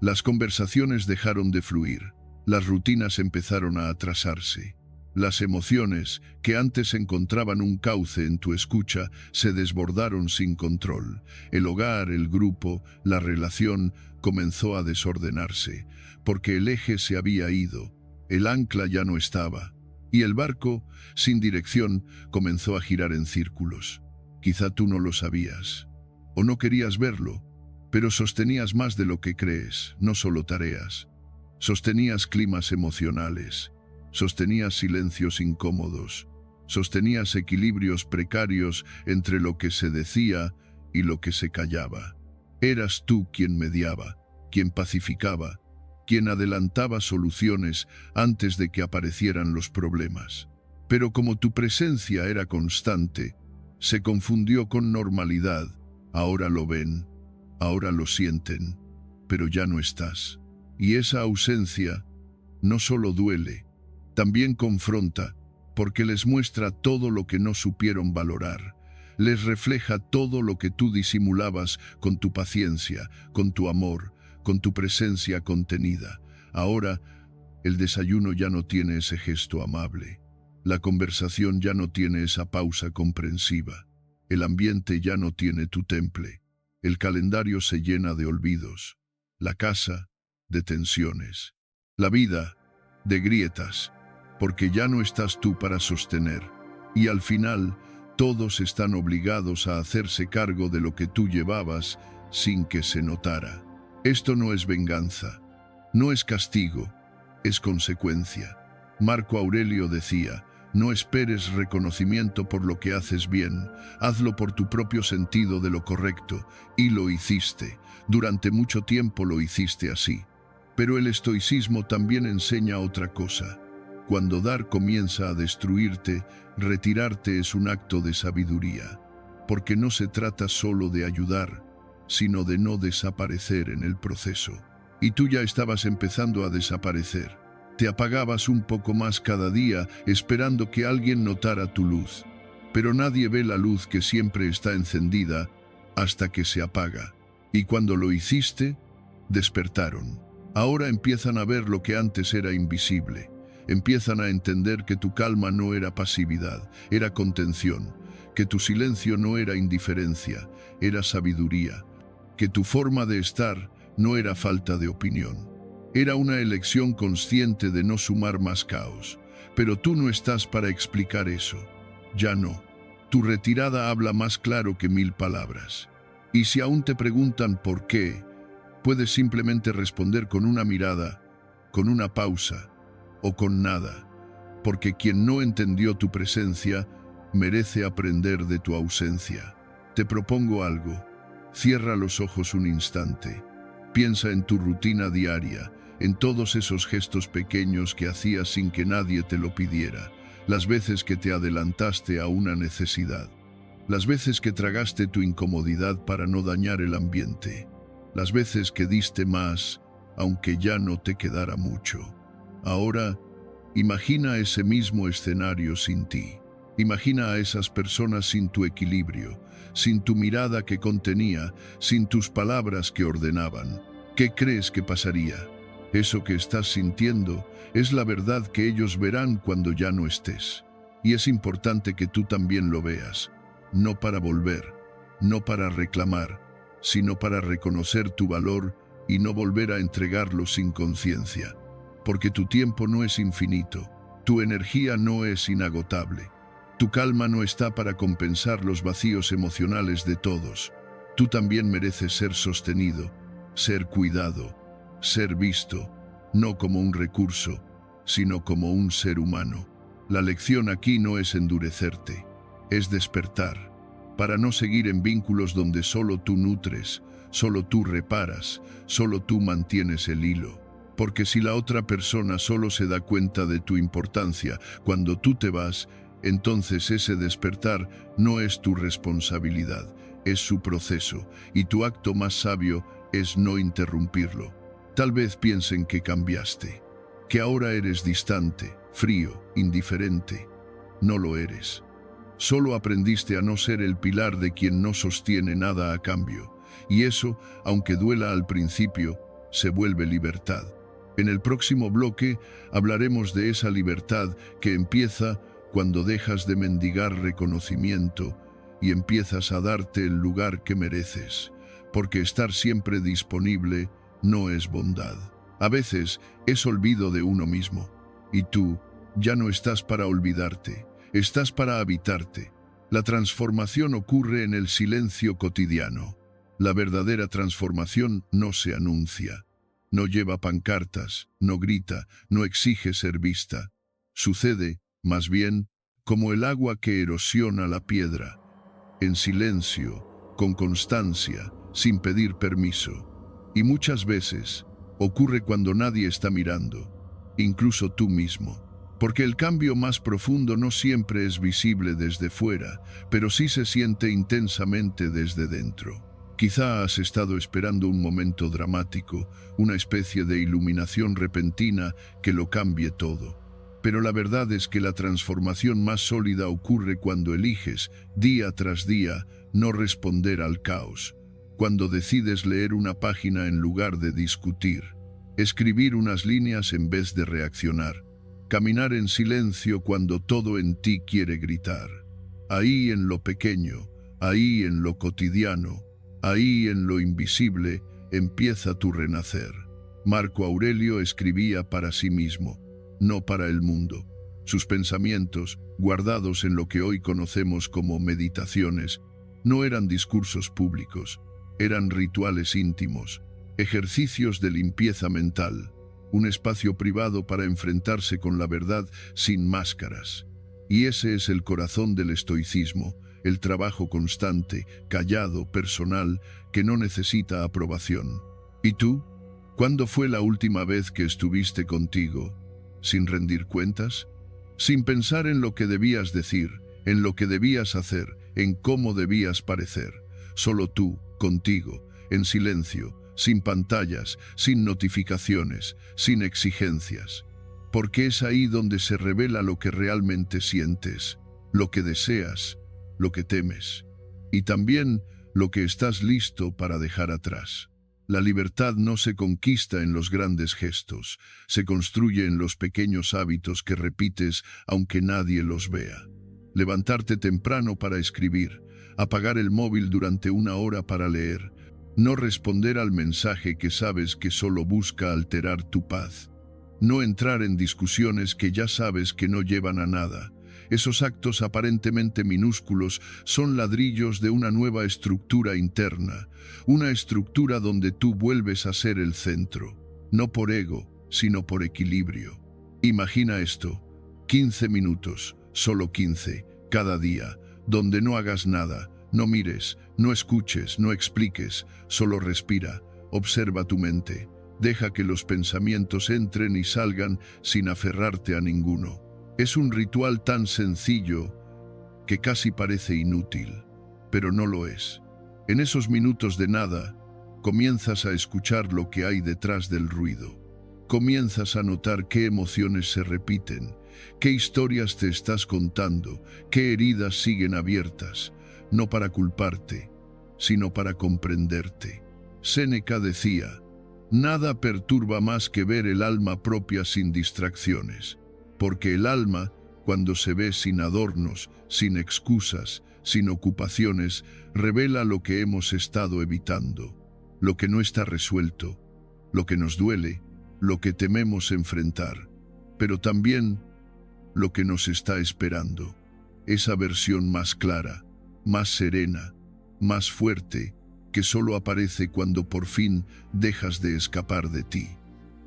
Speaker 1: Las conversaciones dejaron de fluir, las rutinas empezaron a atrasarse. Las emociones, que antes encontraban un cauce en tu escucha, se desbordaron sin control. El hogar, el grupo, la relación comenzó a desordenarse, porque el eje se había ido, el ancla ya no estaba, y el barco, sin dirección, comenzó a girar en círculos. Quizá tú no lo sabías, o no querías verlo, pero sostenías más de lo que crees, no solo tareas. Sostenías climas emocionales. Sostenías silencios incómodos, sostenías equilibrios precarios entre lo que se decía y lo que se callaba. Eras tú quien mediaba, quien pacificaba, quien adelantaba soluciones antes de que aparecieran los problemas. Pero como tu presencia era constante, se confundió con normalidad. Ahora lo ven, ahora lo sienten, pero ya no estás. Y esa ausencia no solo duele, también confronta, porque les muestra todo lo que no supieron valorar. Les refleja todo lo que tú disimulabas con tu paciencia, con tu amor, con tu presencia contenida. Ahora, el desayuno ya no tiene ese gesto amable. La conversación ya no tiene esa pausa comprensiva. El ambiente ya no tiene tu temple. El calendario se llena de olvidos. La casa, de tensiones. La vida, de grietas. Porque ya no estás tú para sostener, y al final todos están obligados a hacerse cargo de lo que tú llevabas sin que se notara. Esto no es venganza, no es castigo, es consecuencia. Marco Aurelio decía, no esperes reconocimiento por lo que haces bien, hazlo por tu propio sentido de lo correcto, y lo hiciste. Durante mucho tiempo lo hiciste así. Pero el estoicismo también enseña otra cosa. Cuando dar comienza a destruirte, retirarte es un acto de sabiduría, porque no se trata solo de ayudar, sino de no desaparecer en el proceso. Y tú ya estabas empezando a desaparecer. Te apagabas un poco más cada día, esperando que alguien notara tu luz. Pero nadie ve la luz que siempre está encendida hasta que se apaga. Y cuando lo hiciste, despertaron. Ahora empiezan a ver lo que antes era invisible. Empiezan a entender que tu calma no era pasividad, era contención, que tu silencio no era indiferencia, era sabiduría, que tu forma de estar no era falta de opinión. Era una elección consciente de no sumar más caos. Pero tú no estás para explicar eso. Ya no. Tu retirada habla más claro que 1000 palabras. Y si aún te preguntan por qué, puedes simplemente responder con una mirada, con una pausa o con nada, porque quien no entendió tu presencia merece aprender de tu ausencia. Te propongo algo. Cierra los ojos un instante. Piensa en tu rutina diaria, en todos esos gestos pequeños que hacías sin que nadie te lo pidiera, las veces que te adelantaste a una necesidad, las veces que tragaste tu incomodidad para no dañar el ambiente, las veces que diste más, aunque ya no te quedara mucho. Ahora, imagina ese mismo escenario sin ti. Imagina a esas personas sin tu equilibrio, sin tu mirada que contenía, sin tus palabras que ordenaban. ¿Qué crees que pasaría? Eso que estás sintiendo es la verdad que ellos verán cuando ya no estés. Y es importante que tú también lo veas, no para volver, no para reclamar, sino para reconocer tu valor y no volver a entregarlo sin conciencia. Porque tu tiempo no es infinito, tu energía no es inagotable. Tu calma no está para compensar los vacíos emocionales de todos. Tú también mereces ser sostenido, ser cuidado, ser visto, no como un recurso, sino como un ser humano. La lección aquí no es endurecerte, es despertar, para no seguir en vínculos donde solo tú nutres, solo tú reparas, solo tú mantienes el hilo. Porque si la otra persona solo se da cuenta de tu importancia cuando tú te vas, entonces ese despertar no es tu responsabilidad, es su proceso, y tu acto más sabio es no interrumpirlo. Tal vez piensen que cambiaste, que ahora eres distante, frío, indiferente. No lo eres. Solo aprendiste a no ser el pilar de quien no sostiene nada a cambio, y eso, aunque duela al principio, se vuelve libertad. En el próximo bloque hablaremos de esa libertad que empieza cuando dejas de mendigar reconocimiento y empiezas a darte el lugar que mereces, porque estar siempre disponible no es bondad. A veces es olvido de uno mismo, y tú ya no estás para olvidarte, estás para habitarte. La transformación ocurre en el silencio cotidiano. La verdadera transformación no se anuncia, no lleva pancartas, no grita, no exige ser vista. Sucede, más bien, como el agua que erosiona la piedra, en silencio, con constancia, sin pedir permiso. Y muchas veces ocurre cuando nadie está mirando, incluso tú mismo. Porque el cambio más profundo no siempre es visible desde fuera, pero sí se siente intensamente desde dentro. Quizá has estado esperando un momento dramático, una especie de iluminación repentina que lo cambie todo. Pero la verdad es que la transformación más sólida ocurre cuando eliges, día tras día, no responder al caos. Cuando decides leer una página en lugar de discutir, escribir unas líneas en vez de reaccionar, caminar en silencio cuando todo en ti quiere gritar. Ahí en lo pequeño, ahí en lo cotidiano, ahí en lo invisible, empieza tu renacer. Marco Aurelio escribía para sí mismo, no para el mundo. Sus pensamientos, guardados en lo que hoy conocemos como meditaciones, no eran discursos públicos, eran rituales íntimos, ejercicios de limpieza mental, un espacio privado para enfrentarse con la verdad sin máscaras. Y ese es el corazón del estoicismo, el trabajo constante, callado, personal, que no necesita aprobación. ¿Y tú? ¿Cuándo fue la última vez que estuviste contigo, sin rendir cuentas? Sin pensar en lo que debías decir, en lo que debías hacer, en cómo debías parecer. Solo tú, contigo, en silencio, sin pantallas, sin notificaciones, sin exigencias. Porque es ahí donde se revela lo que realmente sientes, lo que deseas, lo que temes, y también lo que estás listo para dejar atrás. La libertad no se conquista en los grandes gestos, se construye en los pequeños hábitos que repites aunque nadie los vea. levantarte temprano para escribir, apagar el móvil durante 1 hora para leer, no responder al mensaje que sabes que solo busca alterar tu paz, no entrar en discusiones que ya sabes que no llevan a nada. Esos actos aparentemente minúsculos son ladrillos de una nueva estructura interna, una estructura donde tú vuelves a ser el centro, no por ego, sino por equilibrio. Imagina esto, 15 minutos, solo 15, cada día, donde no hagas nada, no mires, no escuches, no expliques, solo respira, observa tu mente, deja que los pensamientos entren y salgan sin aferrarte a ninguno. Es un ritual tan sencillo que casi parece inútil, pero no lo es. En esos minutos de nada, comienzas a escuchar lo que hay detrás del ruido. Comienzas a notar qué emociones se repiten, qué historias te estás contando, qué heridas siguen abiertas, no para culparte, sino para comprenderte. Séneca decía, nada perturba más que ver el alma propia sin distracciones. Porque el alma, cuando se ve sin adornos, sin excusas, sin ocupaciones, revela lo que hemos estado evitando, lo que no está resuelto, lo que nos duele, lo que tememos enfrentar, pero también lo que nos está esperando, esa versión más clara, más serena, más fuerte, que solo aparece cuando por fin dejas de escapar de ti.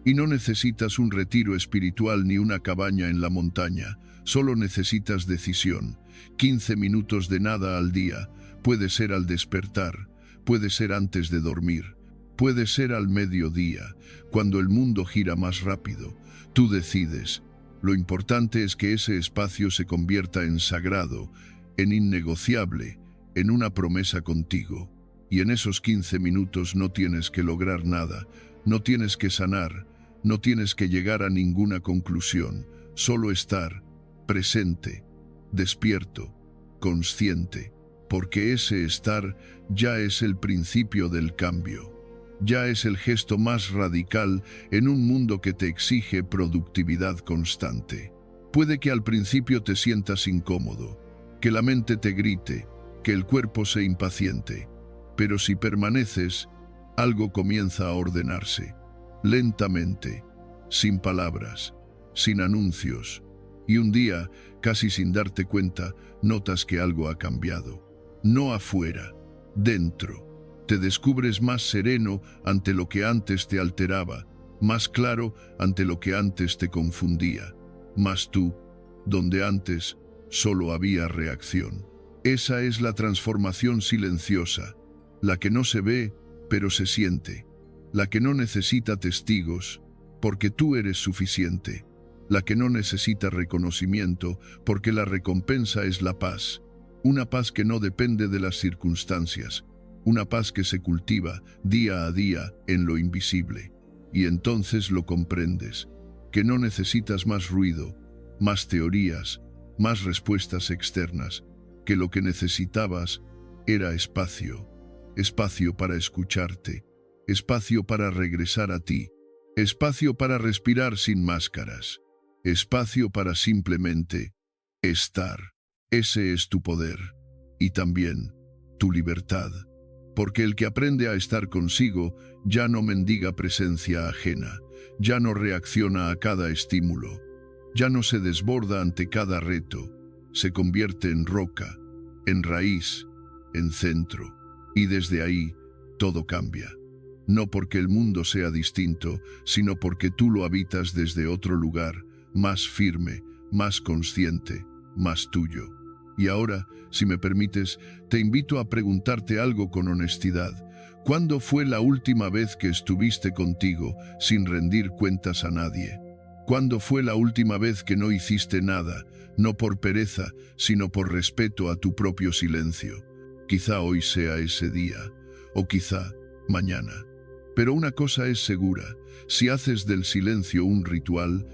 Speaker 1: Y no necesitas un retiro espiritual ni una cabaña en la montaña, solo necesitas decisión. 15 minutos de nada al día, puede ser al despertar, puede ser antes de dormir, puede ser al mediodía, cuando el mundo gira más rápido. Tú decides. Lo importante es que ese espacio se convierta en sagrado, en innegociable, en una promesa contigo. Y en esos 15 minutos no tienes que lograr nada, no tienes que sanar, no tienes que llegar a ninguna conclusión, solo estar presente, despierto, consciente, porque ese estar ya es el principio del cambio, ya es el gesto más radical en un mundo que te exige productividad constante. Puede que al principio te sientas incómodo, que la mente te grite, que el cuerpo se impaciente, pero si permaneces, algo comienza a ordenarse. Lentamente, sin palabras, sin anuncios, y un día, casi sin darte cuenta, notas que algo ha cambiado. No afuera, dentro. Te descubres más sereno ante lo que antes te alteraba, más claro ante lo que antes te confundía, más tú, donde antes solo había reacción. Esa es la transformación silenciosa, la que no se ve, pero se siente. La que no necesita testigos, porque tú eres suficiente. La que no necesita reconocimiento, porque la recompensa es la paz. Una paz que no depende de las circunstancias. Una paz que se cultiva día a día en lo invisible. Y entonces lo comprendes, que no necesitas más ruido, más teorías, más respuestas externas, que lo que necesitabas era espacio. Espacio para escucharte. Espacio para regresar a ti, espacio para respirar sin máscaras, espacio para simplemente estar. Ese es tu poder y también tu libertad, porque el que aprende a estar consigo ya no mendiga presencia ajena, ya no reacciona a cada estímulo, ya no se desborda ante cada reto, se convierte en roca, en raíz, en centro, y desde ahí todo cambia. No porque el mundo sea distinto, sino porque tú lo habitas desde otro lugar, más firme, más consciente, más tuyo. Y ahora, si me permites, te invito a preguntarte algo con honestidad. ¿Cuándo fue la última vez que estuviste contigo sin rendir cuentas a nadie? ¿Cuándo fue la última vez que no hiciste nada, no por pereza, sino por respeto a tu propio silencio? Quizá hoy sea ese día, o quizá mañana. Pero una cosa es segura, si haces del silencio un ritual,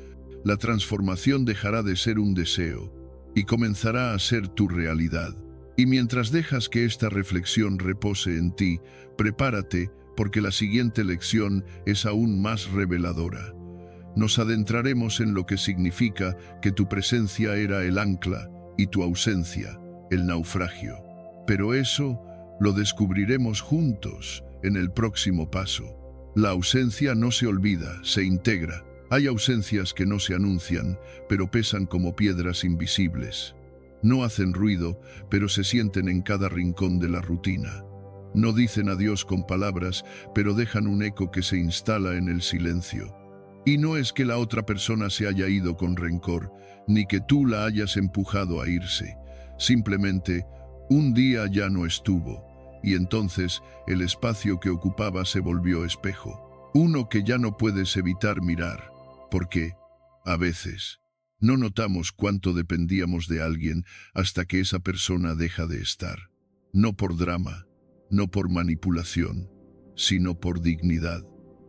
Speaker 1: la transformación dejará de ser un deseo y comenzará a ser tu realidad. Y mientras dejas que esta reflexión repose en ti, prepárate porque la siguiente lección es aún más reveladora. Nos adentraremos en lo que significa que tu presencia era el ancla y tu ausencia, el naufragio. Pero eso lo descubriremos juntos en el próximo paso. La ausencia no se olvida, se integra. Hay ausencias que no se anuncian, pero pesan como piedras invisibles. No hacen ruido, pero se sienten en cada rincón de la rutina. No dicen adiós con palabras, pero dejan un eco que se instala en el silencio. Y no es que la otra persona se haya ido con rencor, ni que tú la hayas empujado a irse. Simplemente, un día ya no estuvo, y entonces el espacio que ocupaba se volvió espejo. Uno que ya no puedes evitar mirar, porque, a veces, no notamos cuánto dependíamos de alguien hasta que esa persona deja de estar. No por drama, no por manipulación, sino por dignidad,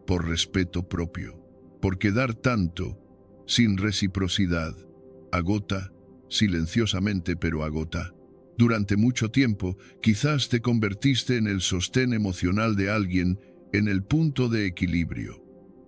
Speaker 1: por respeto propio. Porque dar tanto, sin reciprocidad, agota, silenciosamente pero agota. Durante mucho tiempo, quizás te convertiste en el sostén emocional de alguien, en el punto de equilibrio,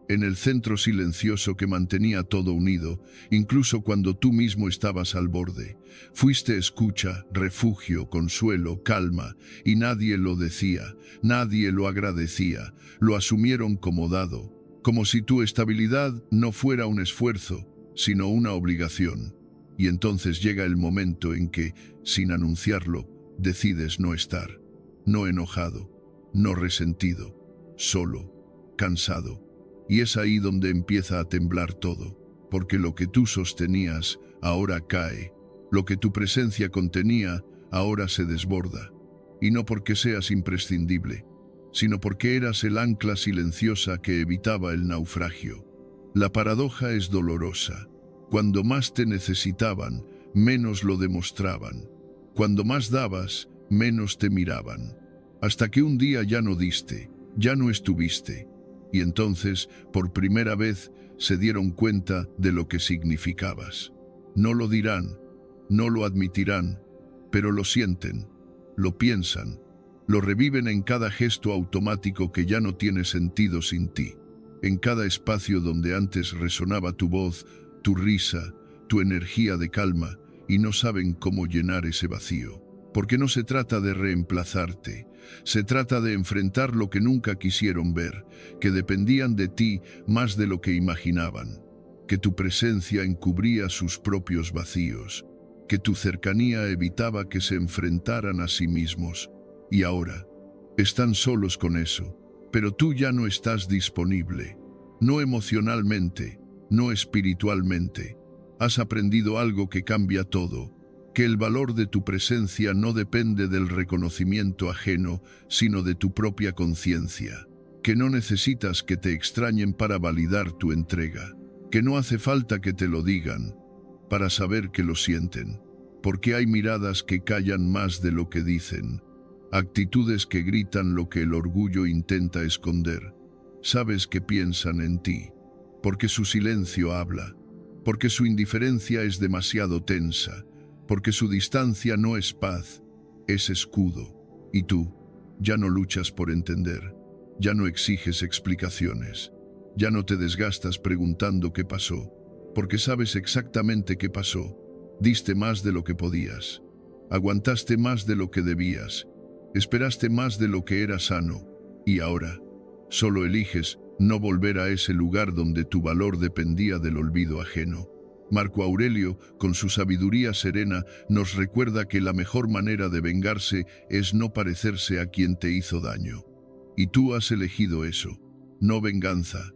Speaker 1: en el centro silencioso que mantenía todo unido, incluso cuando tú mismo estabas al borde. Fuiste escucha, refugio, consuelo, calma, y nadie lo decía, nadie lo agradecía, lo asumieron como dado, como si tu estabilidad no fuera un esfuerzo, sino una obligación. Y entonces llega el momento en que, sin anunciarlo, decides no estar, no enojado, no resentido, solo, cansado. Y es ahí donde empieza a temblar todo, porque lo que tú sostenías ahora cae, lo que tu presencia contenía ahora se desborda. Y no porque seas imprescindible, sino porque eras el ancla silenciosa que evitaba el naufragio. La paradoja es dolorosa. Cuando más te necesitaban, menos lo demostraban. Cuando más dabas, menos te miraban. Hasta que un día ya no diste, ya no estuviste. Y entonces, por primera vez, se dieron cuenta de lo que significabas. No lo dirán, no lo admitirán, pero lo sienten, lo piensan, lo reviven en cada gesto automático que ya no tiene sentido sin ti, en cada espacio donde antes resonaba tu voz, tu risa, tu energía de calma, y no saben cómo llenar ese vacío. Porque no se trata de reemplazarte, se trata de enfrentar lo que nunca quisieron ver, que dependían de ti más de lo que imaginaban, que tu presencia encubría sus propios vacíos, que tu cercanía evitaba que se enfrentaran a sí mismos. Y ahora, están solos con eso, pero tú ya no estás disponible, no emocionalmente, no espiritualmente. Has aprendido algo que cambia todo, que el valor de tu presencia no depende del reconocimiento ajeno, sino de tu propia conciencia, que no necesitas que te extrañen para validar tu entrega, que no hace falta que te lo digan para saber que lo sienten, porque hay miradas que callan más de lo que dicen, actitudes que gritan lo que el orgullo intenta esconder. Sabes que piensan en ti, porque su silencio habla, porque su indiferencia es demasiado tensa, porque su distancia no es paz, es escudo. Y tú, ya no luchas por entender, ya no exiges explicaciones, ya no te desgastas preguntando qué pasó, porque sabes exactamente qué pasó. Diste más de lo que podías, aguantaste más de lo que debías, esperaste más de lo que era sano, y ahora solo eliges no volver a ese lugar donde tu valor dependía del olvido ajeno. Marco Aurelio, con su sabiduría serena, nos recuerda que la mejor manera de vengarse es no parecerse a quien te hizo daño. Y tú has elegido eso. No venganza,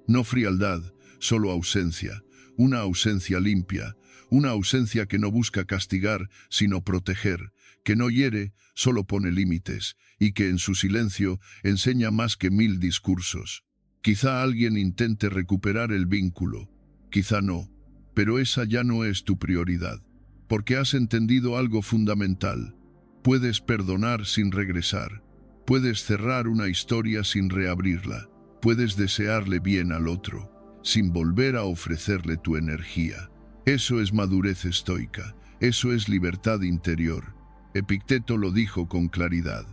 Speaker 1: no frialdad, solo ausencia. Una ausencia limpia, una ausencia que no busca castigar, sino proteger, que no hiere, solo pone límites, y que en su silencio enseña más que 1000 discursos. Quizá alguien intente recuperar el vínculo, quizá no. Pero esa ya no es tu prioridad, porque has entendido algo fundamental. Puedes perdonar sin regresar, puedes cerrar una historia sin reabrirla, puedes desearle bien al otro, sin volver a ofrecerle tu energía. Eso es madurez estoica, eso es libertad interior. Epicteto lo dijo con claridad.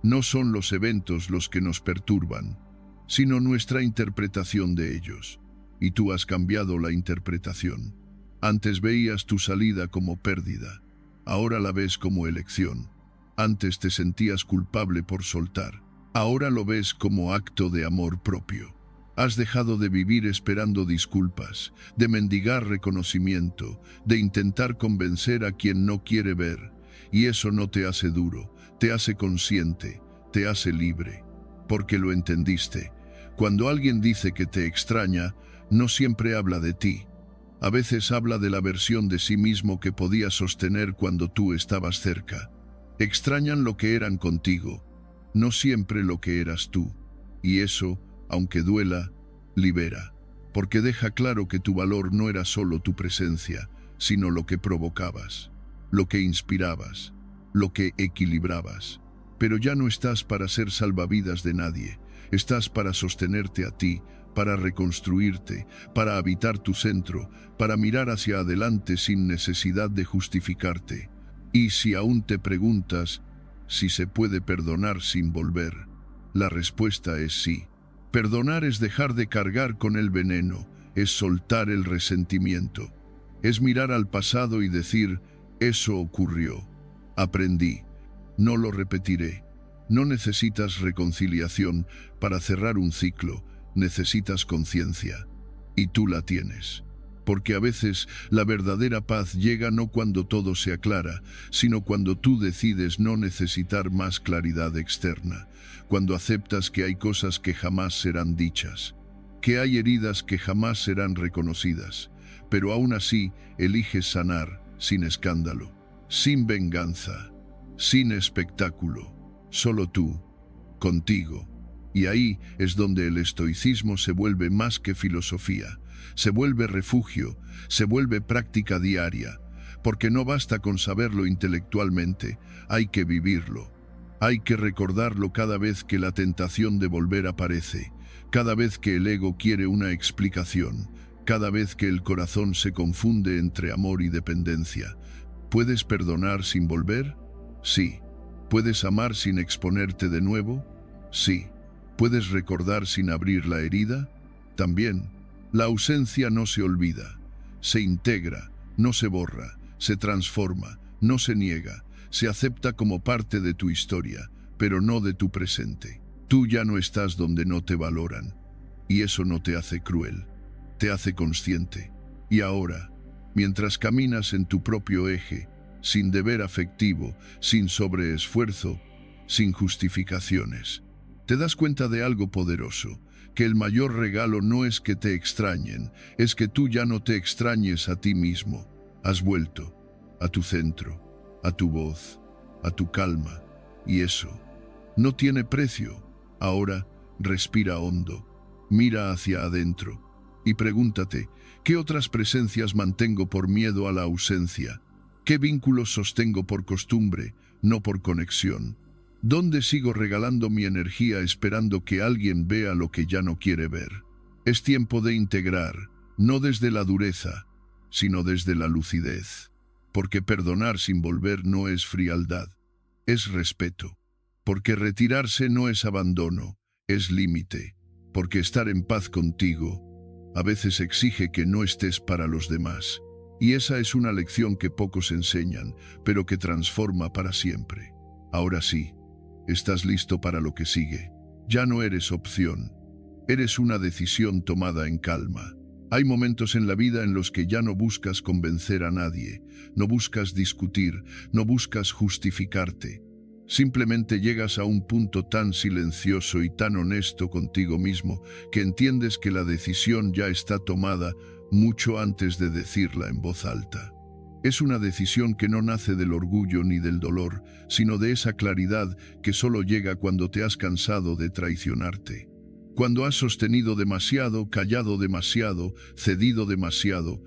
Speaker 1: No son los eventos los que nos perturban, sino nuestra interpretación de ellos. Y tú has cambiado la interpretación. Antes veías tu salida como pérdida, Ahora la ves como elección. Antes te sentías culpable por soltar. Ahora lo ves como acto de amor propio. Has dejado de vivir esperando disculpas, de mendigar reconocimiento, de intentar convencer a quien no quiere ver. Y eso no te hace duro, te hace consciente, te hace libre. Porque lo entendiste. Cuando alguien dice que te extraña, no siempre habla de ti. A veces habla de la versión de sí mismo que podía sostener cuando tú estabas cerca. Extrañan lo que eran contigo, no siempre lo que eras tú. Y eso, aunque duela, libera, porque deja claro que tu valor no era solo tu presencia, sino lo que provocabas, lo que inspirabas, lo que equilibrabas. Pero ya no estás para ser salvavidas de nadie, estás para sostenerte a ti, para reconstruirte, para habitar tu centro, para mirar hacia adelante sin necesidad de justificarte. Y si aún te preguntas si se puede perdonar sin volver, la respuesta es sí. Perdonar es dejar de cargar con el veneno, es soltar el resentimiento, es mirar al pasado y decir, eso ocurrió, aprendí, no lo repetiré. No necesitas reconciliación para cerrar un ciclo, necesitas conciencia, y tú la tienes. Porque a veces la verdadera paz llega no cuando todo se aclara, sino cuando tú decides no necesitar más claridad externa, cuando aceptas que hay cosas que jamás serán dichas, que hay heridas que jamás serán reconocidas, pero aún así eliges sanar sin escándalo, sin venganza, sin espectáculo, solo tú, contigo. Y ahí es donde el estoicismo se vuelve más que filosofía, se vuelve refugio, se vuelve práctica diaria, porque no basta con saberlo intelectualmente, hay que vivirlo. Hay que recordarlo cada vez que la tentación de volver aparece, cada vez que el ego quiere una explicación, cada vez que el corazón se confunde entre amor y dependencia. ¿Puedes perdonar sin volver? Sí. ¿Puedes amar sin exponerte de nuevo? Sí. ¿Puedes recordar sin abrir la herida? También. La ausencia no se olvida, se integra, no se borra, se transforma, no se niega, se acepta como parte de tu historia, pero no de tu presente. Tú ya no estás donde no te valoran, y eso no te hace cruel, te hace consciente. Y ahora, mientras caminas en tu propio eje, sin deber afectivo, sin sobreesfuerzo, sin justificaciones, te das cuenta de algo poderoso, que el mayor regalo no es que te extrañen, es que tú ya no te extrañes a ti mismo. Has vuelto a tu centro, a tu voz, a tu calma, y eso no tiene precio. Ahora respira hondo, mira hacia adentro y pregúntate, ¿qué otras presencias mantengo por miedo a la ausencia? ¿Qué vínculos sostengo por costumbre, no por conexión? ¿Dónde sigo regalando mi energía esperando que alguien vea lo que ya no quiere ver? Es tiempo de integrar, no desde la dureza, sino desde la lucidez. Porque perdonar sin volver no es frialdad, es respeto. Porque retirarse no es abandono, es límite. Porque estar en paz contigo a veces exige que no estés para los demás. Y esa es una lección que pocos enseñan, pero que transforma para siempre. Ahora sí. Estás listo para lo que sigue. Ya no eres opción. Eres una decisión tomada en calma. Hay momentos en la vida en los que ya no buscas convencer a nadie, no buscas discutir, no buscas justificarte. Simplemente llegas a un punto tan silencioso y tan honesto contigo mismo que entiendes que la decisión ya está tomada mucho antes de decirla en voz alta. Es una decisión que no nace del orgullo ni del dolor, sino de esa claridad que solo llega cuando te has cansado de traicionarte. Cuando has sostenido demasiado, callado demasiado, cedido demasiado,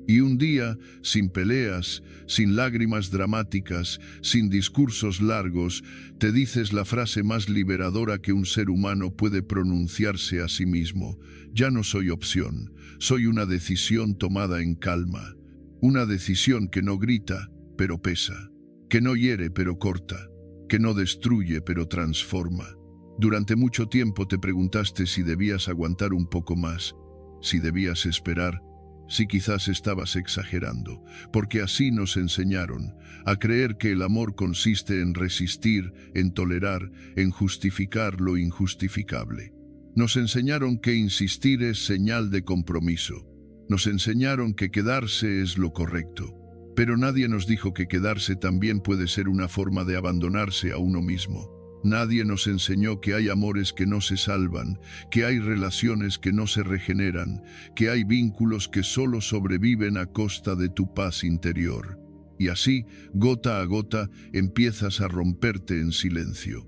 Speaker 1: y un día, sin peleas, sin lágrimas dramáticas, sin discursos largos, te dices la frase más liberadora que un ser humano puede pronunciarse a sí mismo. Ya no soy opción, soy una decisión tomada en calma. Una decisión que no grita, pero pesa, que no hiere, pero corta, que no destruye, pero transforma. Durante mucho tiempo te preguntaste si debías aguantar un poco más, si debías esperar, Si quizás estabas exagerando, porque así nos enseñaron, a creer que el amor consiste en resistir, en tolerar, en justificar lo injustificable. Nos enseñaron que insistir es señal de compromiso. Nos enseñaron que quedarse es lo correcto. Pero nadie nos dijo que quedarse también puede ser una forma de abandonarse a uno mismo. Nadie nos enseñó que hay amores que no se salvan, que hay relaciones que no se regeneran, que hay vínculos que solo sobreviven a costa de tu paz interior. Y así, gota a gota, empiezas a romperte en silencio.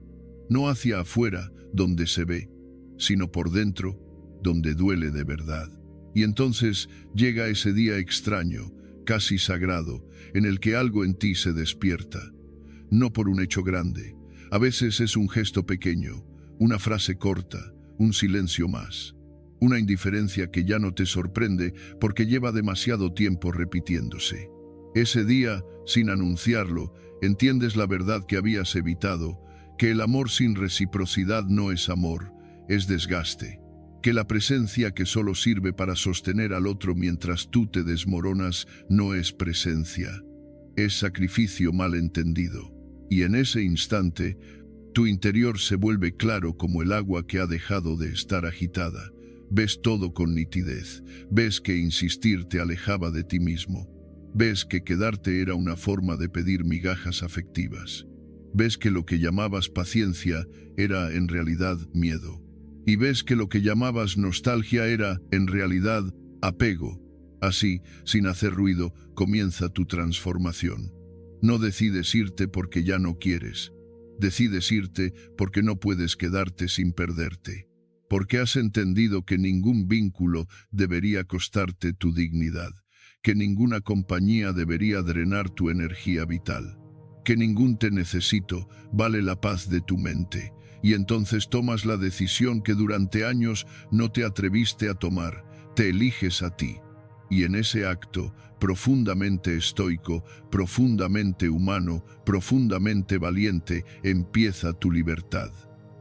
Speaker 1: No hacia afuera, donde se ve, sino por dentro, donde duele de verdad. Y entonces llega ese día extraño, casi sagrado, en el que algo en ti se despierta. No por un hecho grande. A veces es un gesto pequeño, una frase corta, un silencio más. Una indiferencia que ya no te sorprende porque lleva demasiado tiempo repitiéndose. Ese día, sin anunciarlo, entiendes la verdad que habías evitado, que el amor sin reciprocidad no es amor, es desgaste. Que la presencia que solo sirve para sostener al otro mientras tú te desmoronas no es presencia, es sacrificio mal entendido. Y en ese instante, tu interior se vuelve claro como el agua que ha dejado de estar agitada. Ves todo con nitidez, ves que insistir te alejaba de ti mismo, ves que quedarte era una forma de pedir migajas afectivas, ves que lo que llamabas paciencia era en realidad miedo, y ves que lo que llamabas nostalgia era en realidad apego. Así, sin hacer ruido, comienza tu transformación. No decides irte porque ya no quieres. Decides irte porque no puedes quedarte sin perderte. Porque has entendido que ningún vínculo debería costarte tu dignidad. Que ninguna compañía debería drenar tu energía vital. Que ningún te necesito vale la paz de tu mente. Y entonces tomas la decisión que durante años no te atreviste a tomar. Te eliges a ti. Y en ese acto, profundamente estoico, profundamente humano, profundamente valiente, empieza tu libertad.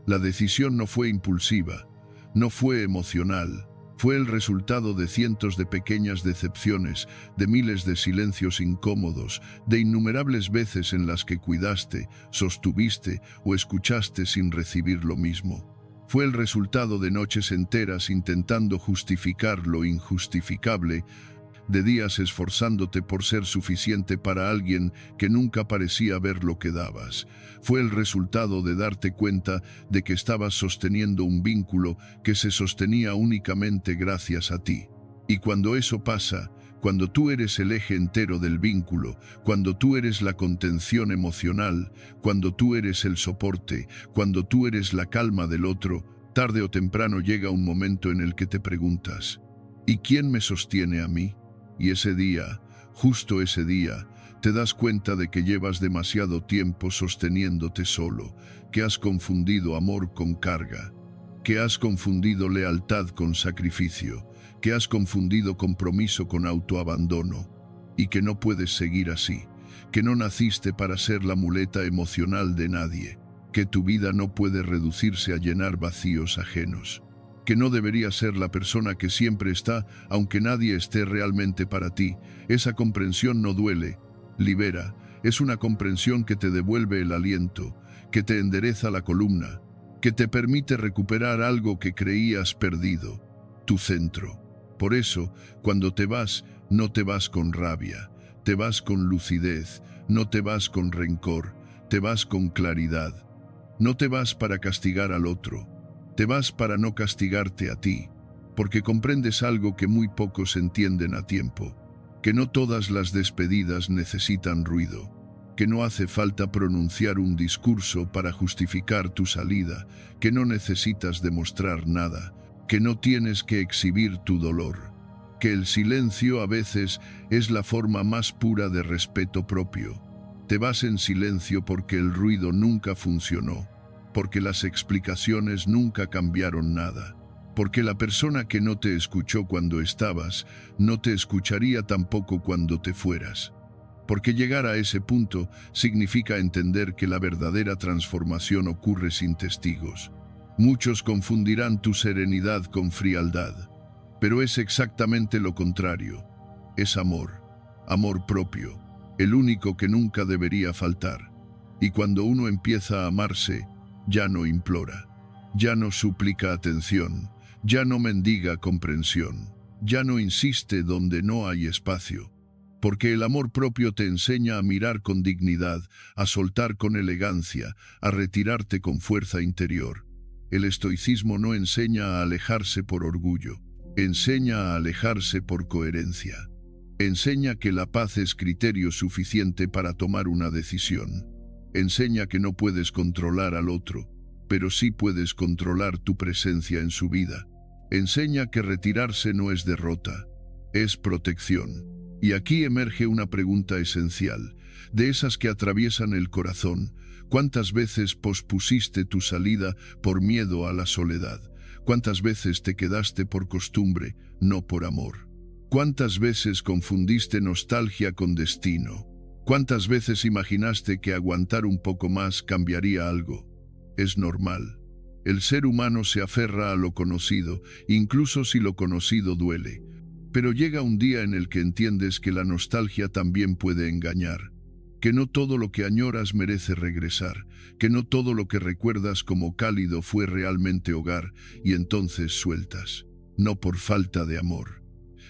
Speaker 1: La decisión no fue impulsiva, no fue emocional, fue el resultado de cientos de pequeñas decepciones, de miles de silencios incómodos, de innumerables veces en las que cuidaste, sostuviste o escuchaste sin recibir lo mismo. Fue el resultado de noches enteras intentando justificar lo injustificable, de días esforzándote por ser suficiente para alguien que nunca parecía ver lo que dabas. Fue el resultado de darte cuenta de que estabas sosteniendo un vínculo que se sostenía únicamente gracias a ti. Y cuando eso pasa, cuando tú eres el eje entero del vínculo, cuando tú eres la contención emocional, cuando tú eres el soporte, cuando tú eres la calma del otro, tarde o temprano llega un momento en el que te preguntas, ¿y quién me sostiene a mí? Y ese día, justo ese día, te das cuenta de que llevas demasiado tiempo sosteniéndote solo, que has confundido amor con carga, que has confundido lealtad con sacrificio, que has confundido compromiso con autoabandono, y que no puedes seguir así, que no naciste para ser la muleta emocional de nadie, que tu vida no puede reducirse a llenar vacíos ajenos, que no deberías ser la persona que siempre está, aunque nadie esté realmente para ti. Esa comprensión no duele, libera, es una comprensión que te devuelve el aliento, que te endereza la columna, que te permite recuperar algo que creías perdido, tu centro. Por eso, cuando te vas, no te vas con rabia, te vas con lucidez, no te vas con rencor, te vas con claridad. No te vas para castigar al otro, te vas para no castigarte a ti, porque comprendes algo que muy pocos entienden a tiempo, que no todas las despedidas necesitan ruido, que no hace falta pronunciar un discurso para justificar tu salida, que no necesitas demostrar nada, que no tienes que exhibir tu dolor, que el silencio a veces es la forma más pura de respeto propio. Te vas en silencio porque el ruido nunca funcionó, porque las explicaciones nunca cambiaron nada, porque la persona que no te escuchó cuando estabas, no te escucharía tampoco cuando te fueras. Porque llegar a ese punto significa entender que la verdadera transformación ocurre sin testigos. Muchos confundirán tu serenidad con frialdad. Pero es exactamente lo contrario. Es amor, amor propio, el único que nunca debería faltar. Y cuando uno empieza a amarse, ya no implora, ya no suplica atención, ya no mendiga comprensión, ya no insiste donde no hay espacio. Porque el amor propio te enseña a mirar con dignidad, a soltar con elegancia, a retirarte con fuerza interior. El estoicismo no enseña a alejarse por orgullo, enseña a alejarse por coherencia. Enseña que la paz es criterio suficiente para tomar una decisión. Enseña que no puedes controlar al otro, pero sí puedes controlar tu presencia en su vida. Enseña que retirarse no es derrota, es protección. Y aquí emerge una pregunta esencial, de esas que atraviesan el corazón. ¿Cuántas veces pospusiste tu salida por miedo a la soledad? ¿Cuántas veces te quedaste por costumbre, no por amor? ¿Cuántas veces confundiste nostalgia con destino? ¿Cuántas veces imaginaste que aguantar un poco más cambiaría algo? Es normal. El ser humano se aferra a lo conocido, incluso si lo conocido duele. Pero llega un día en el que entiendes que la nostalgia también puede engañar, que no todo lo que añoras merece regresar, que no todo lo que recuerdas como cálido fue realmente hogar, y entonces sueltas, no por falta de amor,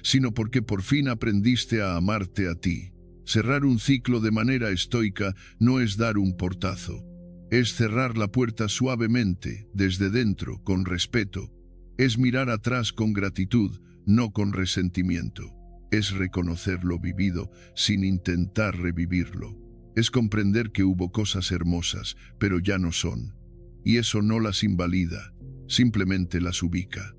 Speaker 1: sino porque por fin aprendiste a amarte a ti. Cerrar un ciclo de manera estoica no es dar un portazo, es cerrar la puerta suavemente, desde dentro, con respeto, es mirar atrás con gratitud, no con resentimiento. Es reconocer lo vivido sin intentar revivirlo. Es comprender que hubo cosas hermosas, pero ya no son. Y eso no las invalida, simplemente las ubica.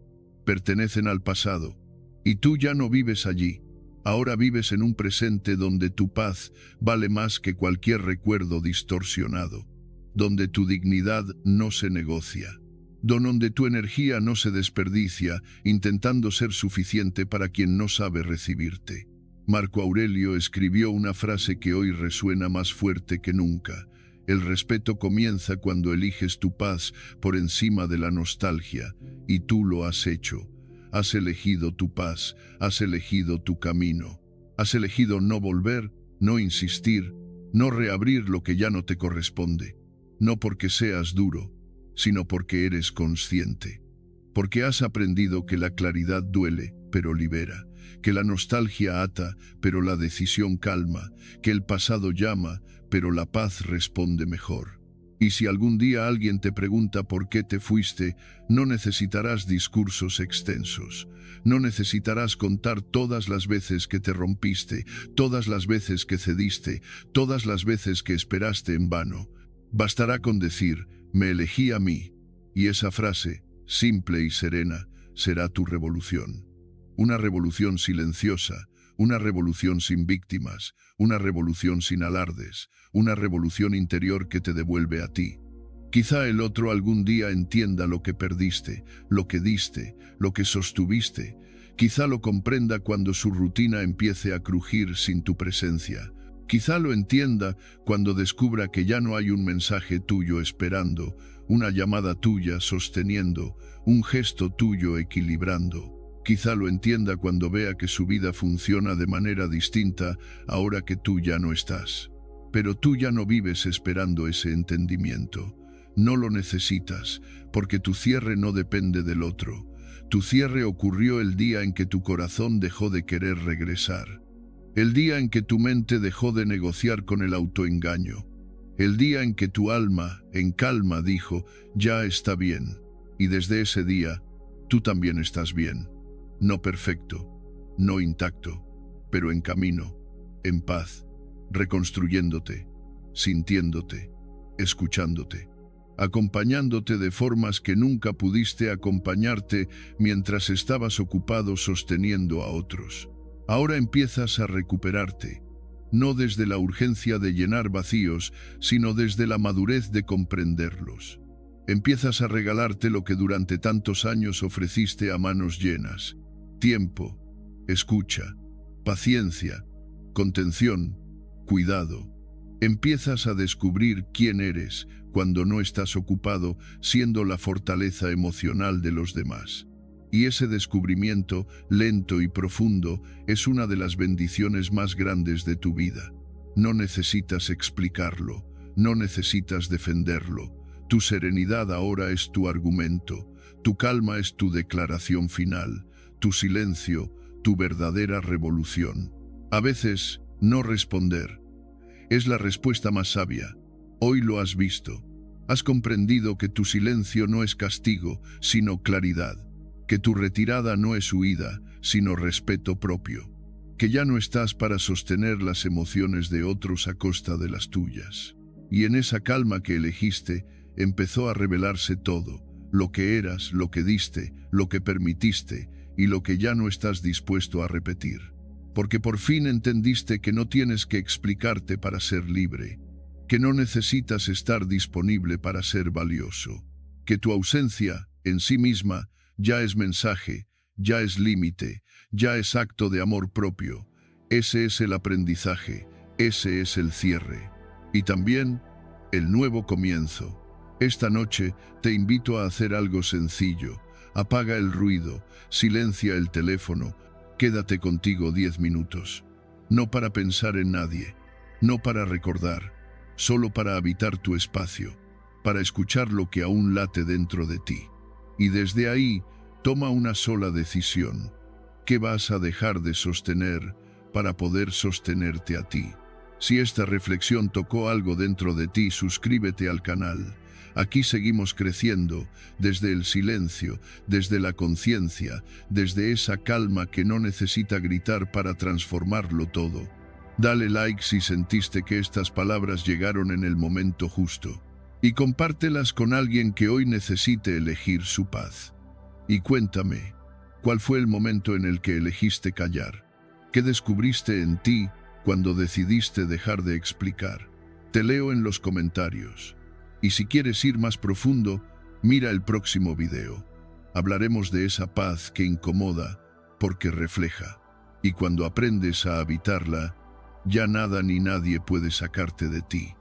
Speaker 1: Pertenecen al pasado. Y tú ya no vives allí. Ahora vives en un presente donde tu paz vale más que cualquier recuerdo distorsionado. Donde tu dignidad no se negocia. Donde tu energía no se desperdicia intentando ser suficiente para quien no sabe recibirte. Marco Aurelio escribió una frase que hoy resuena más fuerte que nunca. El respeto comienza cuando eliges tu paz por encima de la nostalgia, y tú lo has hecho. Has elegido tu paz, has elegido tu camino. Has elegido no volver, no insistir, no reabrir lo que ya no te corresponde. No porque seas duro, sino porque eres consciente. Porque has aprendido que la claridad duele, pero libera, que la nostalgia ata, pero la decisión calma, que el pasado llama, pero la paz responde mejor. Y si algún día alguien te pregunta por qué te fuiste, no necesitarás discursos extensos. No necesitarás contar todas las veces que te rompiste, todas las veces que cediste, todas las veces que esperaste en vano. Bastará con decir, me elegí a mí, y esa frase, simple y serena, será tu revolución. Una revolución silenciosa, una revolución sin víctimas, una revolución sin alardes, una revolución interior que te devuelve a ti. Quizá el otro algún día entienda lo que perdiste, lo que diste, lo que sostuviste. Quizá lo comprenda cuando su rutina empiece a crujir sin tu presencia. Quizá lo entienda cuando descubra que ya no hay un mensaje tuyo esperando, una llamada tuya sosteniendo, un gesto tuyo equilibrando. Quizá lo entienda cuando vea que su vida funciona de manera distinta ahora que tú ya no estás. Pero tú ya no vives esperando ese entendimiento. No lo necesitas, porque tu cierre no depende del otro. Tu cierre ocurrió el día en que tu corazón dejó de querer regresar. El día en que tu mente dejó de negociar con el autoengaño. El día en que tu alma, en calma, dijo, ya está bien. Y desde ese día, tú también estás bien. No perfecto, no intacto, pero en camino, en paz, reconstruyéndote, sintiéndote, escuchándote, acompañándote de formas que nunca pudiste acompañarte mientras estabas ocupado sosteniendo a otros. Ahora empiezas a recuperarte, no desde la urgencia de llenar vacíos, sino desde la madurez de comprenderlos. Empiezas a regalarte lo que durante tantos años ofreciste a manos llenas. Tiempo, escucha, paciencia, contención, cuidado. Empiezas a descubrir quién eres cuando no estás ocupado siendo la fortaleza emocional de los demás. Y ese descubrimiento, lento y profundo, es una de las bendiciones más grandes de tu vida. No necesitas explicarlo, no necesitas defenderlo. Tu serenidad ahora es tu argumento, tu calma es tu declaración final, tu silencio, tu verdadera revolución. A veces, no responder es la respuesta más sabia. Hoy lo has visto. Has comprendido que tu silencio no es castigo, sino claridad. Que tu retirada no es huida, sino respeto propio. Que ya no estás para sostener las emociones de otros a costa de las tuyas. Y en esa calma que elegiste, empezó a revelarse todo, lo que eras, lo que diste, lo que permitiste y lo que ya no estás dispuesto a repetir. Porque por fin entendiste que no tienes que explicarte para ser libre, que no necesitas estar disponible para ser valioso, que tu ausencia, en sí misma, ya es mensaje, ya es límite, ya es acto de amor propio. Ese es el aprendizaje, ese es el cierre. Y también, el nuevo comienzo. Esta noche te invito a hacer algo sencillo. Apaga el ruido, silencia el teléfono, quédate contigo 10 minutos. No para pensar en nadie, no para recordar, solo para habitar tu espacio, para escuchar lo que aún late dentro de ti. Y desde ahí, toma una sola decisión. ¿Qué vas a dejar de sostener para poder sostenerte a ti? Si esta reflexión tocó algo dentro de ti, suscríbete al canal. Aquí seguimos creciendo, desde el silencio, desde la conciencia, desde esa calma que no necesita gritar para transformarlo todo. Dale like si sentiste que estas palabras llegaron en el momento justo. Y compártelas con alguien que hoy necesite elegir su paz. Y cuéntame, ¿cuál fue el momento en el que elegiste callar? ¿Qué descubriste en ti cuando decidiste dejar de explicar? Te leo en los comentarios. Y si quieres ir más profundo, mira el próximo video. Hablaremos de esa paz que incomoda porque refleja. Y cuando aprendes a habitarla, ya nada ni nadie puede sacarte de ti.